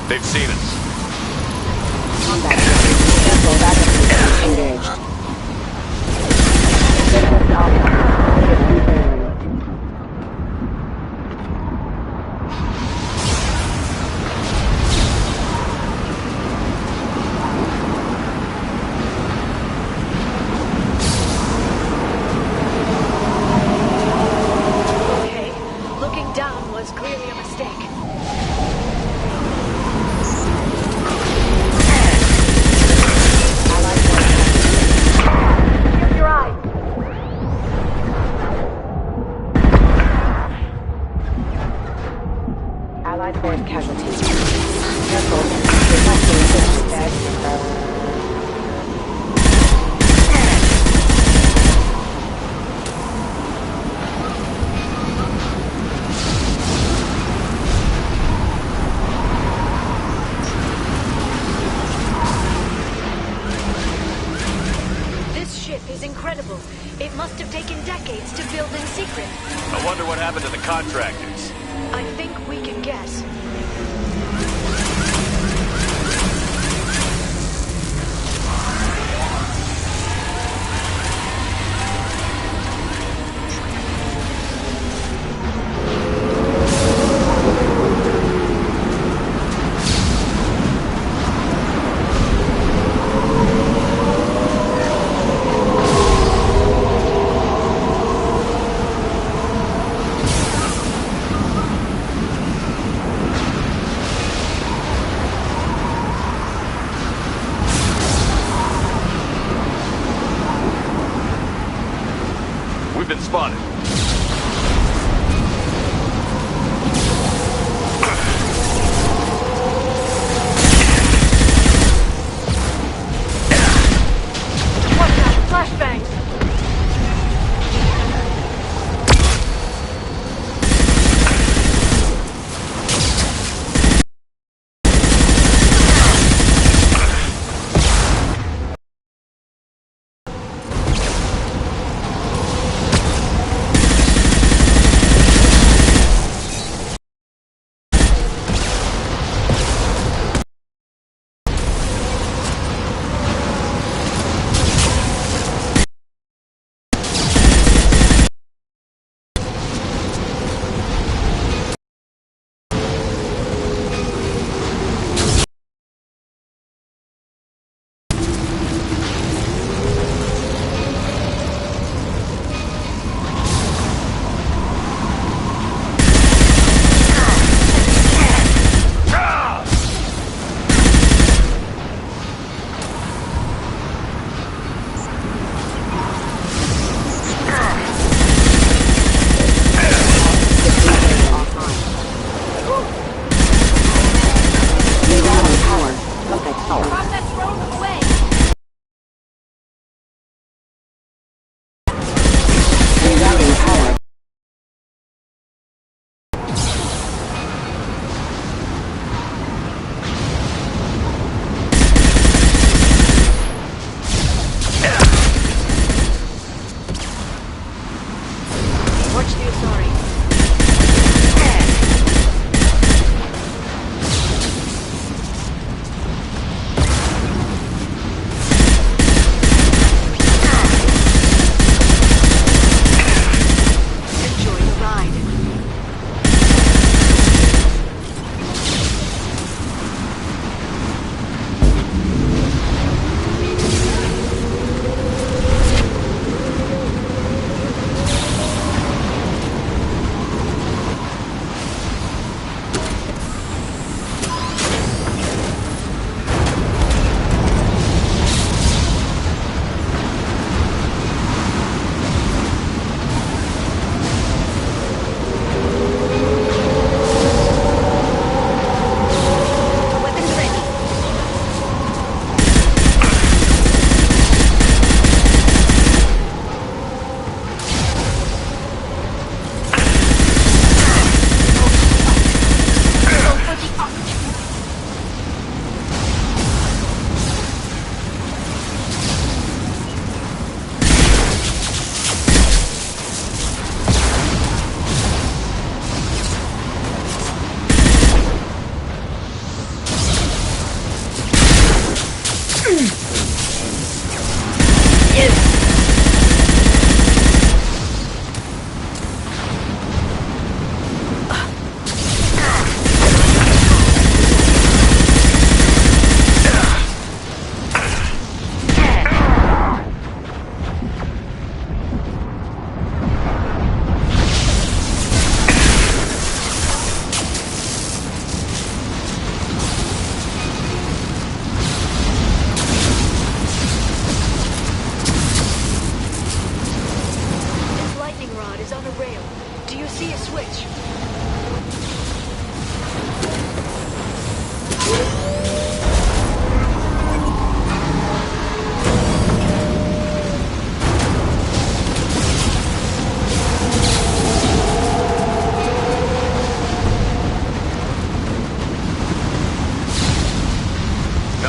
They've seen us. Okay, looking down was clearly a mistake. Keep your eye. Allied force casualties. Careful. Requesting assistance. This ship is incredible. It must have taken decades to build in secret. I wonder what happened to the contractors. I think we can guess. We've been spotted. Watch out! Flashbang!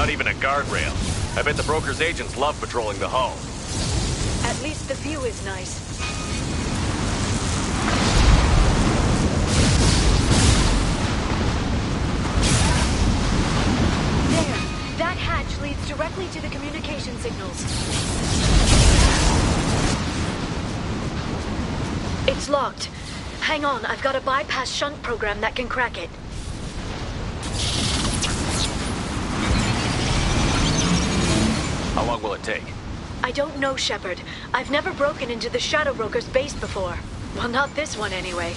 not even a guardrail. I bet the broker's agents love patrolling the hull. At least the view is nice. There! That hatch leads directly to the communication signals. It's locked. Hang on, I've got a bypass shunt program that can crack it. How long will it take? I don't know, Shepard. I've never broken into the Shadow Broker's base before. Well, not this one anyway.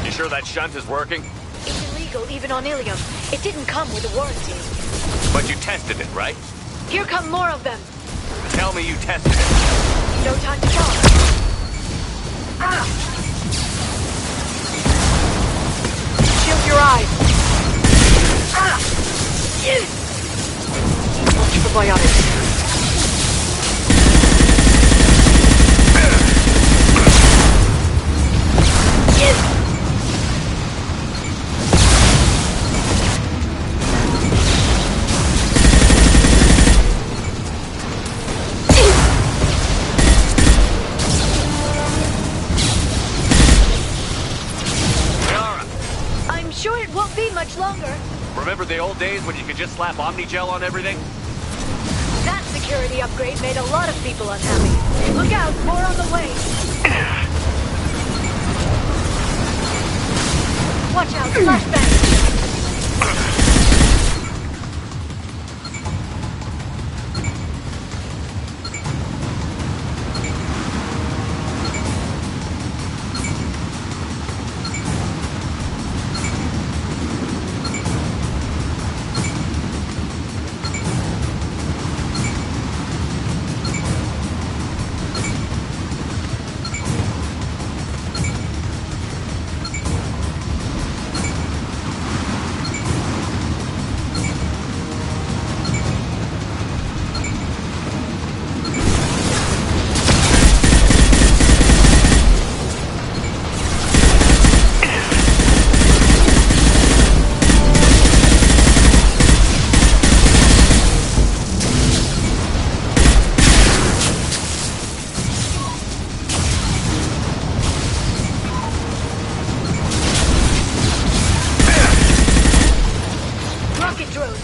You sure that shunt is working? It's illegal even on Ilium. It didn't come with a warranty. But you tested it, right? Here come more of them. Tell me you tested it. No time to talk. Ah! Shield your eyes. Ah! Watch for biotics. Much longer. Remember the old days when you could just slap Omnigel on everything? That security upgrade made a lot of people unhappy. Look out, more on the way. Watch out, flashbang.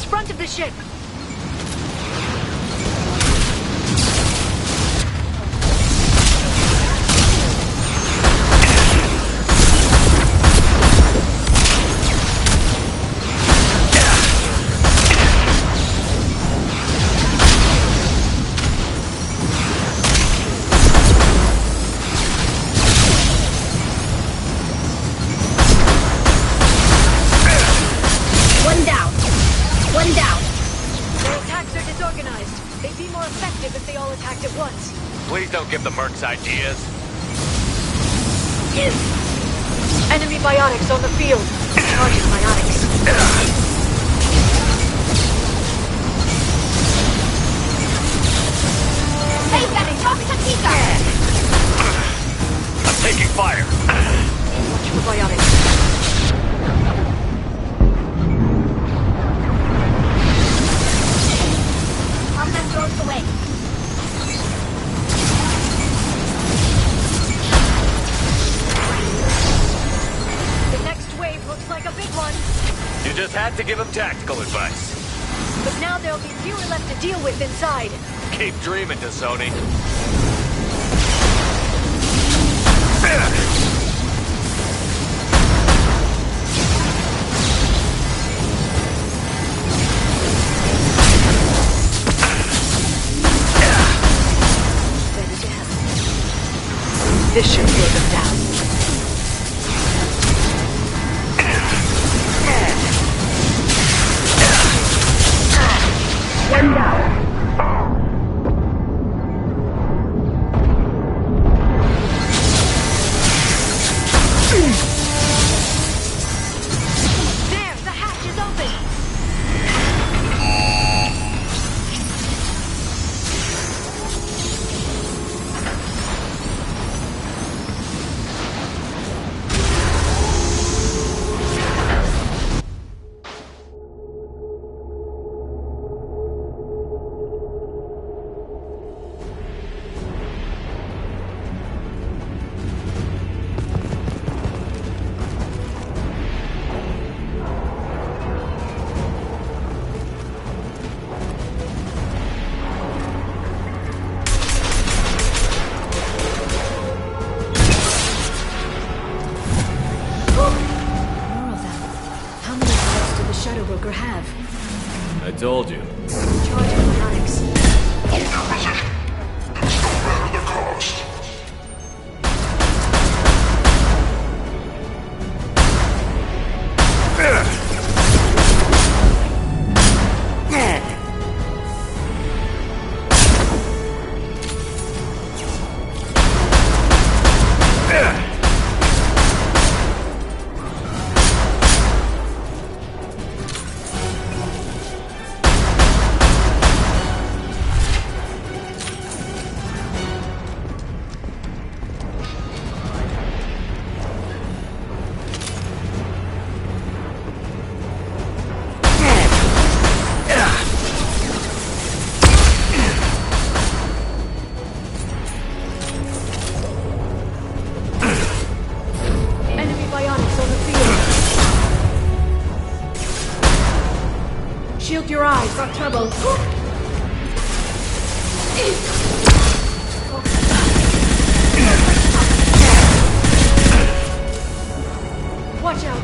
Front of the ship! One down. One down. Their attacks are disorganized. They'd be more effective if they all attacked at once. Please don't give the mercs ideas. Enemy biotics on the field. Charging biotics. Hey, Benny, talk to Tika! I'm taking fire. Watch for biotics. Away. The next wave looks like a big one. You just had to give him tactical advice. But now there'll be fewer left to deal with inside. Keep dreaming, T'Soni. This should slow them down. One down. There, the hatch is open. Broker have? I told you. Charge biotics. Hold your position. It's no matter the cost. Enemy biotics on the field. Shield your eyes. Got trouble. Watch out.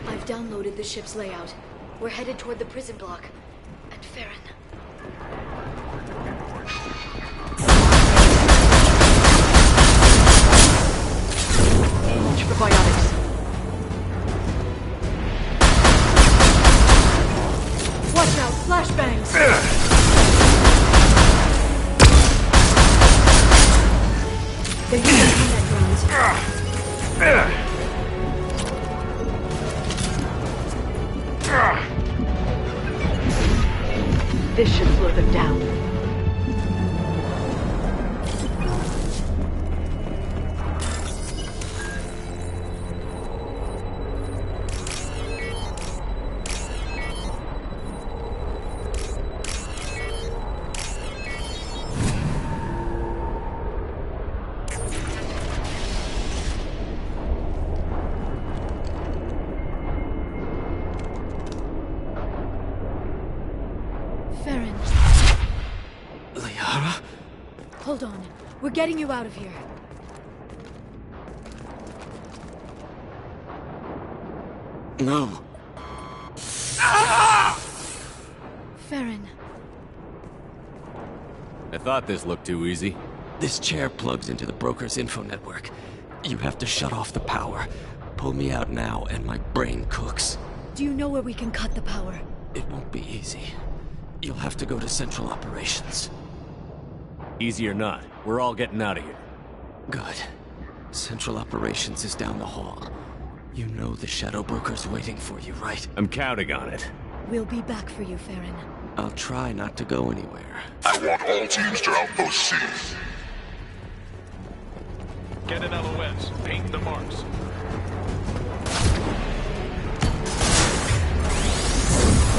I've downloaded the ship's layout. We're headed toward the prison block. And Farron. Watch for biotics. Watch out, flashbangs! They're using combat drones. This should slow them down. Farron. Liara? Hold on. We're getting you out of here. No. Farron. I thought this looked too easy. This chair plugs into the broker's info network. You have to shut off the power. Pull me out now and my brain cooks. Do you know where we can cut the power? It won't be easy. You'll have to go to Central Operations. Easy or not, we're all getting out of here. Good. Central Operations is down the hall. You know the Shadow Broker's waiting for you, right? I'm counting on it. We'll be back for you, Farron. I'll try not to go anywhere. I want all teams to Outpost C. Get an LOS. Paint the marks.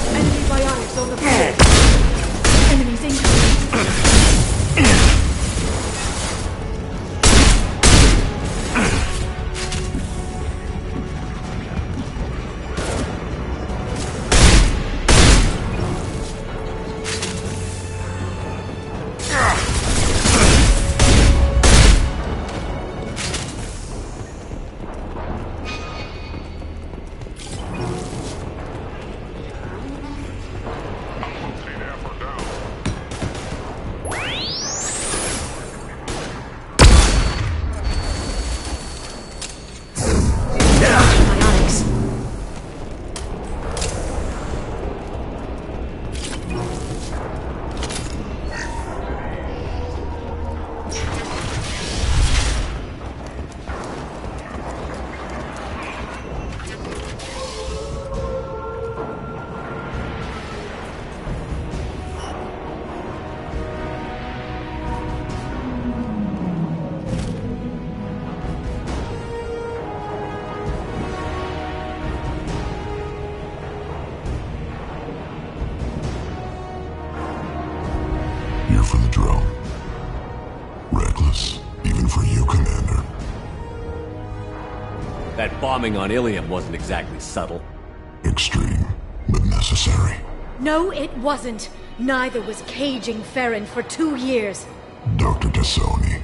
Enemy biotics on the field. Enemies incoming. That bombing on Ilium wasn't exactly subtle. Extreme, but necessary. No, it wasn't. Neither was caging Farron for 2 years. Dr. Tassoni,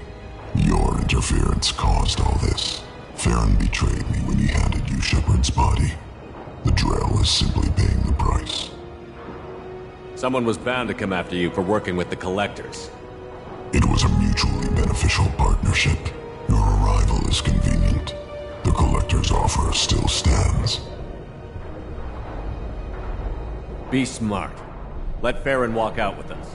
your interference caused all this. Farron betrayed me when he handed you Shepard's body. The Drell is simply paying the price. Someone was bound to come after you for working with the Collectors. It was a mutually beneficial partnership. Your arrival is convenient. The Collector's offer still stands. Be smart. Let Farron walk out with us.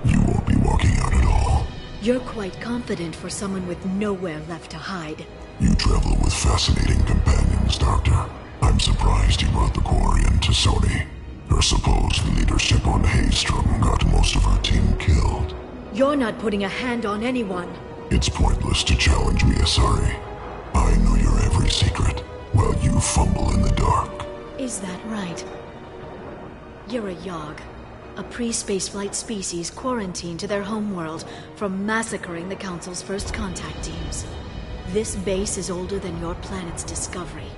You won't be walking out at all. You're quite confident for someone with nowhere left to hide. You travel with fascinating companions, Doctor. I'm surprised you brought the Quarian to Sony. Her supposed leadership on Haystrom got most of her team killed. You're not putting a hand on anyone. It's pointless to challenge me, Asari. I know your every secret, while you fumble in the dark. Is that right? You're a Yogg, a pre-spaceflight species quarantined to their homeworld from massacring the Council's first contact teams. This base is older than your planet's discovery.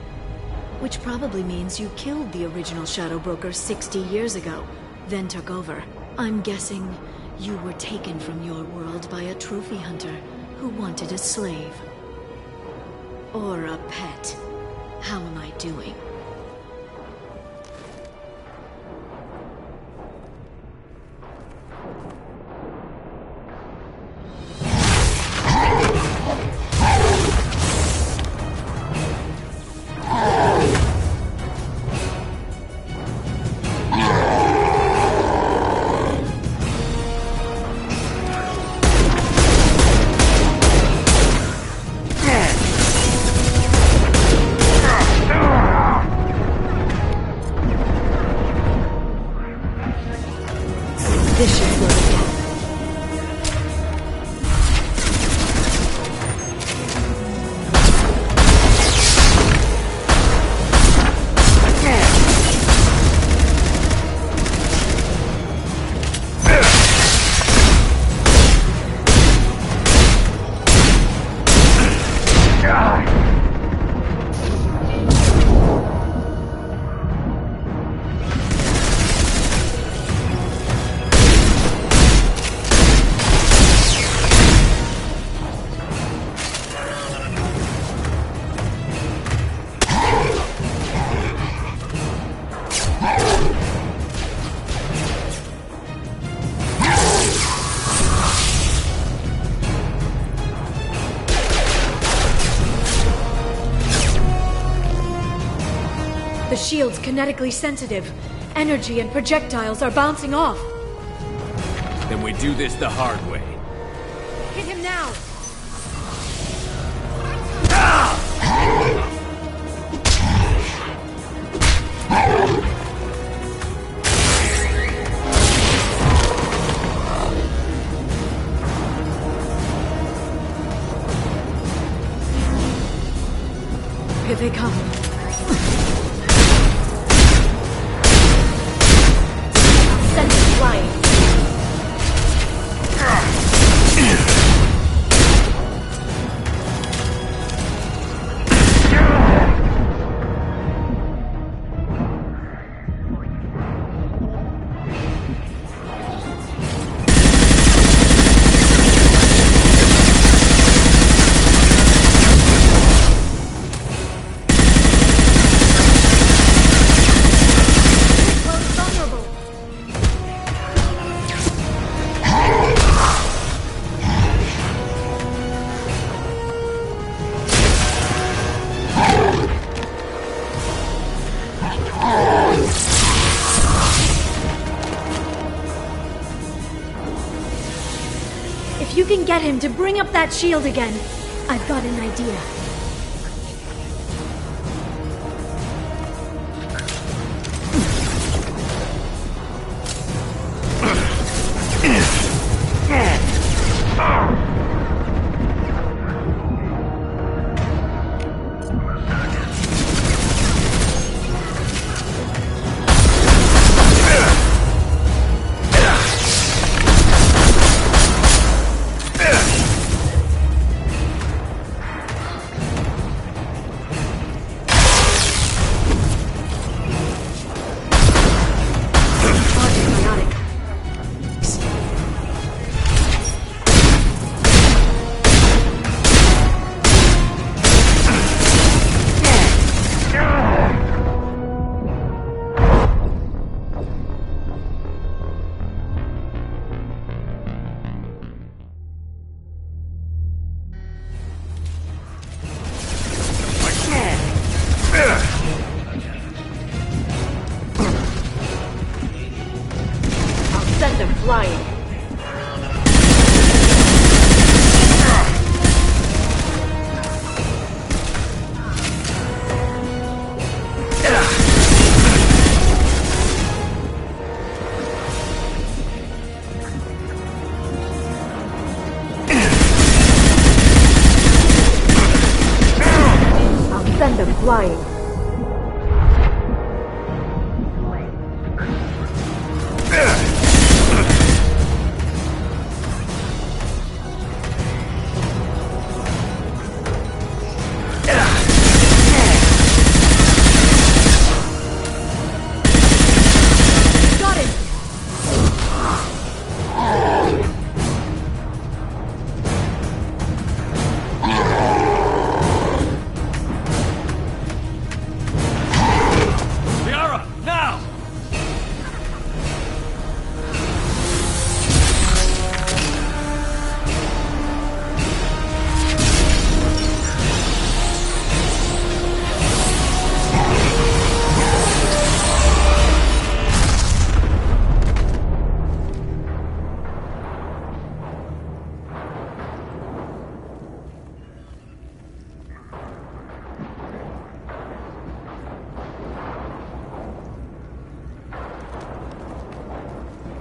Which probably means you killed the original Shadow Broker 60 years ago, then took over. I'm guessing you were taken from your world by a trophy hunter who wanted a slave. Or a pet. How am I doing? The shield's kinetically sensitive. Energy and projectiles are bouncing off. Then we do this the hard way. Hit him now! Here they come. Send it flying. If you can get him to bring up that shield again, I've got an idea. Send them flying.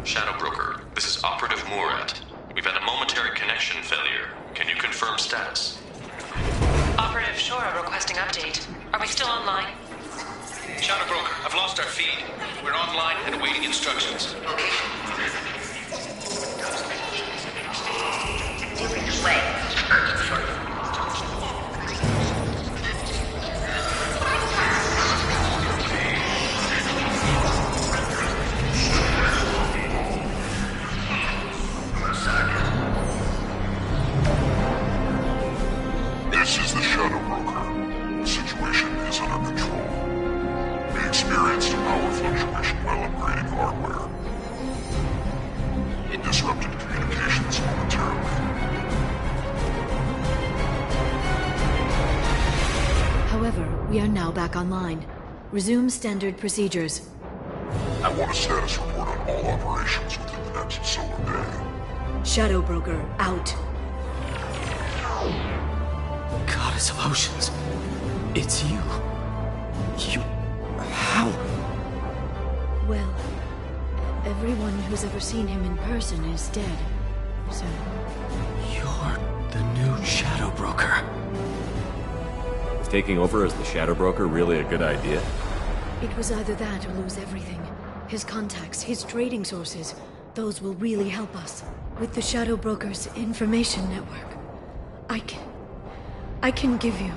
Shadow Broker, this is Operative Murat. We've had a momentary connection failure. Can you confirm status? Operative Shora requesting update. Are we still online? Shadow Broker, I've lost our feed. We're online and awaiting instructions. This is the Shadow Broker. The situation is under control. We experienced a power fluctuation while upgrading hardware. It disrupted communications momentarily. However, we are now back online. Resume standard procedures. I want a status report on all operations within the next solar day. Shadow Broker, out. Goddess of Oceans. It's you. You... How? Well, everyone who's ever seen him in person is dead. So... You're the new Shadow Broker. Is taking over as the Shadow Broker really a good idea? It was either that or lose everything. His contacts, his trading sources, those will really help us. With the Shadow Broker's information network, I can give you...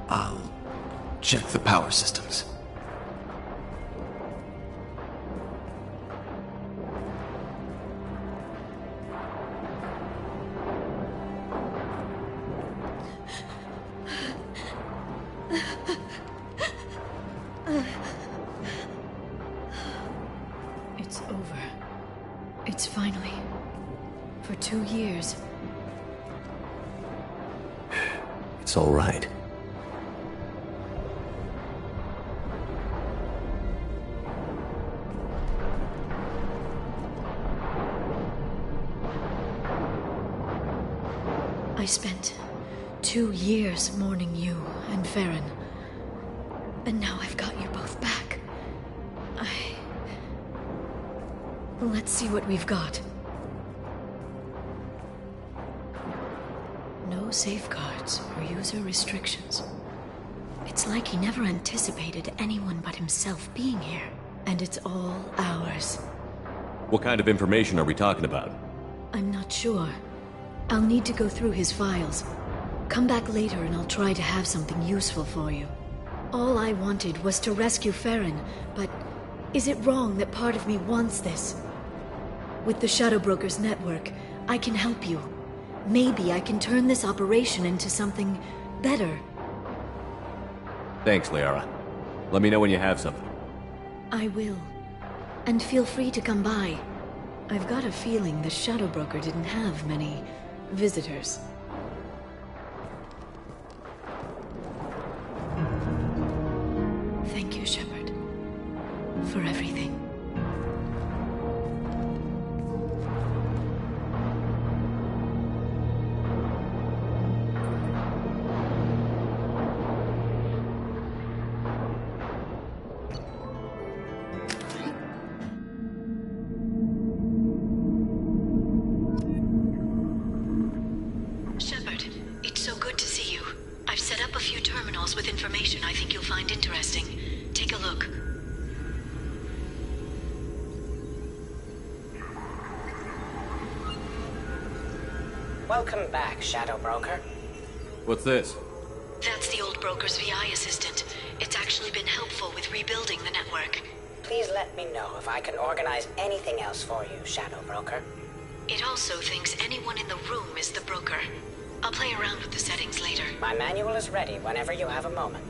I'll check the power systems. It's over. It's finally... For 2 years... It's all right. I spent 2 years mourning you and Farron. And now I've got you both back. Let's see what we've got. No safeguards or user restrictions. It's like he never anticipated anyone but himself being here. And it's all ours. What kind of information are we talking about? I'm not sure. I'll need to go through his files. Come back later and I'll try to have something useful for you. All I wanted was to rescue Farron, but is it wrong that part of me wants this? With the Shadow Broker's network, I can help you. Maybe I can turn this operation into something better. Thanks, Liara. Let me know when you have something. I will. And feel free to come by. I've got a feeling the Shadow Broker didn't have many visitors. Thank you, Shepard, for everything. terminals with information I think you'll find interesting. Take a look. Welcome back, Shadow Broker. What's this? That's the old broker's VI assistant. It's actually been helpful with rebuilding the network. Please let me know if I can organize anything else for you, Shadow Broker. It also thinks anyone in the room is the broker. I'll play around with the settings later. My manual is ready whenever you have a moment.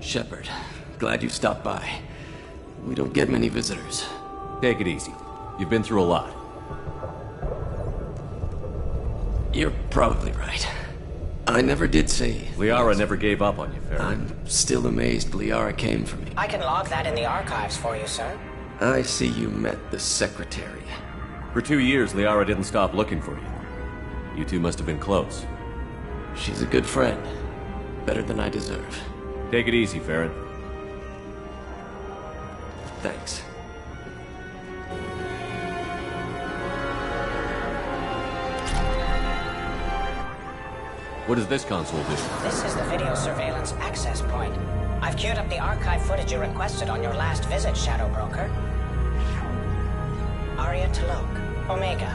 Shepard, glad you stopped by. We don't get many visitors. Take it easy. You've been through a lot. You're probably right. I never did say... Liara never gave up on you, Farron. I'm still amazed Liara came for me. I can log that in the archives for you, sir. I see you met the Secretary. For 2 years, Liara didn't stop looking for you. You two must have been close. She's a good friend. Better than I deserve. Take it easy, Farron. Thanks. What does this console do? This is the video surveillance access point. I've queued up the archive footage you requested on your last visit, Shadow Broker. Aria T'Loak, Omega.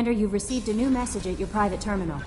Commander, you've received a new message at your private terminal.